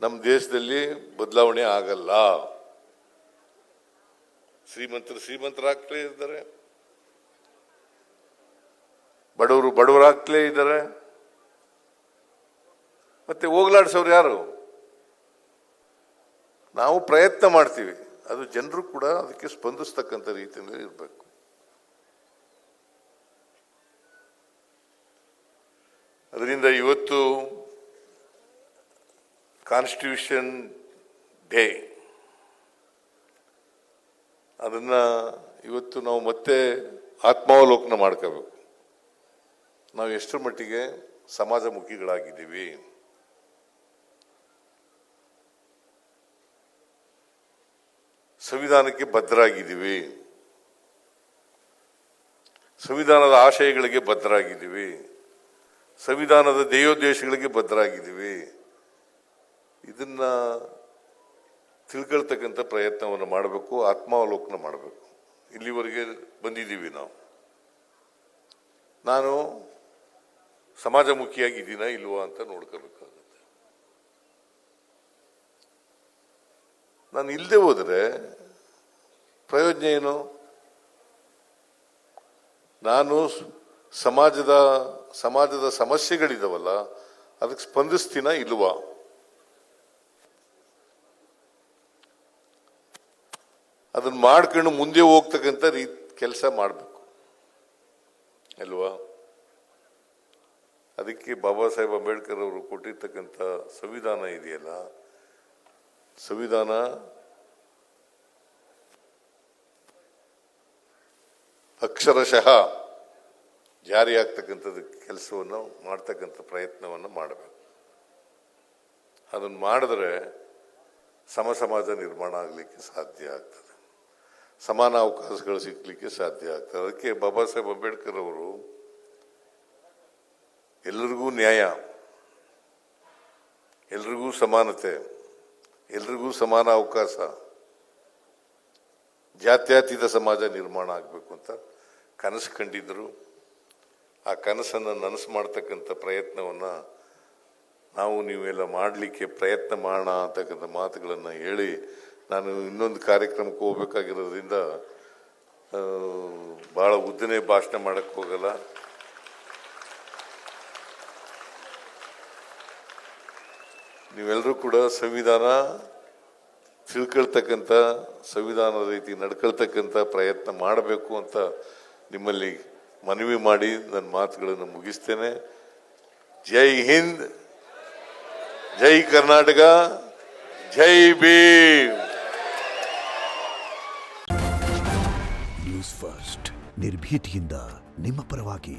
ನಮ್ಮ ದೇಶದಲ್ಲಿ ಬದಲಾವಣೆ ಆಗಲ್ಲ. ಶ್ರೀಮಂತರಾಗ್ಲೇ ಇದ್ದಾರೆ, ಬಡವರಾಗ್ಲೇ ಇದ್ದಾರೆ. ಮತ್ತೆ ಹೋಗ್ಲಾಡ್ಸೋರು ಯಾರು? ನಾವು ಪ್ರಯತ್ನ ಮಾಡ್ತೀವಿ, ಅದು ಜನರು ಕೂಡ ಅದಕ್ಕೆ ಸ್ಪಂದಿಸ್ತಕ್ಕಂಥ ರೀತಿಯಲ್ಲಿ ಇರಬೇಕು. ಅದರಿಂದ ಇವತ್ತು ಕಾನ್ಸ್ಟಿಟ್ಯೂಷನ್ ಡೇ, ಅದನ್ನ ಇವತ್ತು ನಾವು ಮತ್ತೆ ಆತ್ಮಾವಲೋಕನ ಮಾಡ್ಕೋಬೇಕು. ನಾವು ಎಷ್ಟರ ಮಟ್ಟಿಗೆ ಸಮಾಜಮುಖಿಗಳಾಗಿದ್ದೀವಿ, ಸಂವಿಧಾನಕ್ಕೆ ಬದ್ಧರಾಗಿದ್ದೀವಿ, ಸಂವಿಧಾನದ ಆಶಯಗಳಿಗೆ ಬದ್ಧರಾಗಿದ್ದೀವಿ, ಸಂವಿಧಾನದ ಧ್ಯೇಯೋದ್ದೇಶಗಳಿಗೆ ಬದ್ಧರಾಗಿದ್ದೀವಿ. ಇದನ್ನ ತಿಳ್ಕೊಳ್ತಕ್ಕಂಥ ಪ್ರಯತ್ನವನ್ನು ಮಾಡಬೇಕು, ಆತ್ಮಾವಲೋಕನ ಮಾಡಬೇಕು. ಇಲ್ಲಿವರೆಗೆ ಬಂದಿದ್ದೀವಿ ನಾವು. ನಾನು ಸಮಾಜಮುಖಿಯಾಗಿದ್ದೀನಾ ಇಲ್ವಾ ಅಂತ ನೋಡ್ಕೋಬೇಕಾಗುತ್ತೆ. ನಾನು ಇಲ್ಲದೆ ಹೋದರೆ ಪ್ರಯೋಜನ ಏನು? ನಾನು ಸಮಾಜದ ಸಮಸ್ಯೆಗಳಿದಾವಲ್ಲ, ಅದಕ್ಕೆ ಸ್ಪಂದಿಸ್ತೀನ ಇಲ್ವಾ? ಅದನ್ನ ಮಾಡ್ಕೊಂಡು ಮುಂದೆ ಹೋಗ್ತಕ್ಕಂಥ ಕೆಲಸ ಮಾಡಬೇಕು ಅಲ್ವಾ? ಅದಕ್ಕೆ ಬಾಬಾ ಸಾಹೇಬ್ ಅಂಬೇಡ್ಕರ್ ಅವರು ಕೊಟ್ಟಿರ್ತಕ್ಕಂಥ ಸಂವಿಧಾನ ಇದೆಯಲ್ಲ, ಸಂವಿಧಾನ ಅಕ್ಷರಶಃ ಜಾರಿಯಾಗ್ತಕ್ಕಂಥದ್ದು ಕೆಲಸವನ್ನು ಮಾಡ್ತಕ್ಕಂಥ ಪ್ರಯತ್ನವನ್ನು ಮಾಡಬೇಕು. ಅದನ್ನು ಮಾಡಿದ್ರೆ ಸಮಾಜ ನಿರ್ಮಾಣ ಆಗಲಿಕ್ಕೆ ಸಾಧ್ಯ ಆಗ್ತದೆ, ಸಮಾನ ಅವಕಾಶಗಳು ಸಿಗಲಿಕ್ಕೆ ಸಾಧ್ಯ ಆಗ್ತದೆ. ಅದಕ್ಕೆ ಬಾಬಾ ಸಾಹೇಬ್ ಅಂಬೇಡ್ಕರ್ ಅವರು ಎಲ್ಲರಿಗೂ ನ್ಯಾಯ, ಎಲ್ರಿಗೂ ಸಮಾನತೆ, ಎಲ್ರಿಗೂ ಸಮಾನ ಅವಕಾಶ, ಜಾತ್ಯತೀತ ಸಮಾಜ ನಿರ್ಮಾಣ ಆಗಬೇಕು ಅಂತ ಕನಸು ಕಂಡಿದ್ದರು. ಆ ಕನಸನ್ನು ನನಸು ಮಾಡ್ತಕ್ಕಂಥ ಪ್ರಯತ್ನವನ್ನು ನಾವು ನೀವೆಲ್ಲ ಮಾಡಲಿಕ್ಕೆ ಪ್ರಯತ್ನ ಮಾಡೋಣ ಅಂತಕ್ಕಂಥ ಮಾತುಗಳನ್ನು ಹೇಳಿ ನಾನು ಇನ್ನೊಂದು ಕಾರ್ಯಕ್ರಮಕ್ಕೆ ಹೋಗ್ಬೇಕಾಗಿರೋದ್ರಿಂದ ಭಾಳ ಉದ್ದನೇ ಭಾಷಣ ಮಾಡಕ್ಕೆ ಹೋಗಲ್ಲ. ನೀವೆಲ್ಲರೂ ಕೂಡ ಸಂವಿಧಾನ ತಿಳ್ಕೊಳ್ತಕ್ಕಂಥ, ಸಂವಿಧಾನದ ರೀತಿ ನಡ್ಕೊಳ್ತಕ್ಕಂಥ ಪ್ರಯತ್ನ ಮಾಡಬೇಕು ಅಂತ ನಿಮ್ಮಲ್ಲಿ ಮನವಿ ಮಾಡಿ ನನ್ನ ಮಾತುಗಳನ್ನು ಮುಗಿಸ್ತೇನೆ. ಜೈ ಹಿಂದ್, ಜೈ ಕರ್ನಾಟಕ, ಜೈ ಭೀಮ್. ನ್ಯೂಸ್ ಫಸ್ಟ್ ನಿರ್ಭೀತಿಯಿಂದ ನಿಮ್ಮ ಪರವಾಗಿ.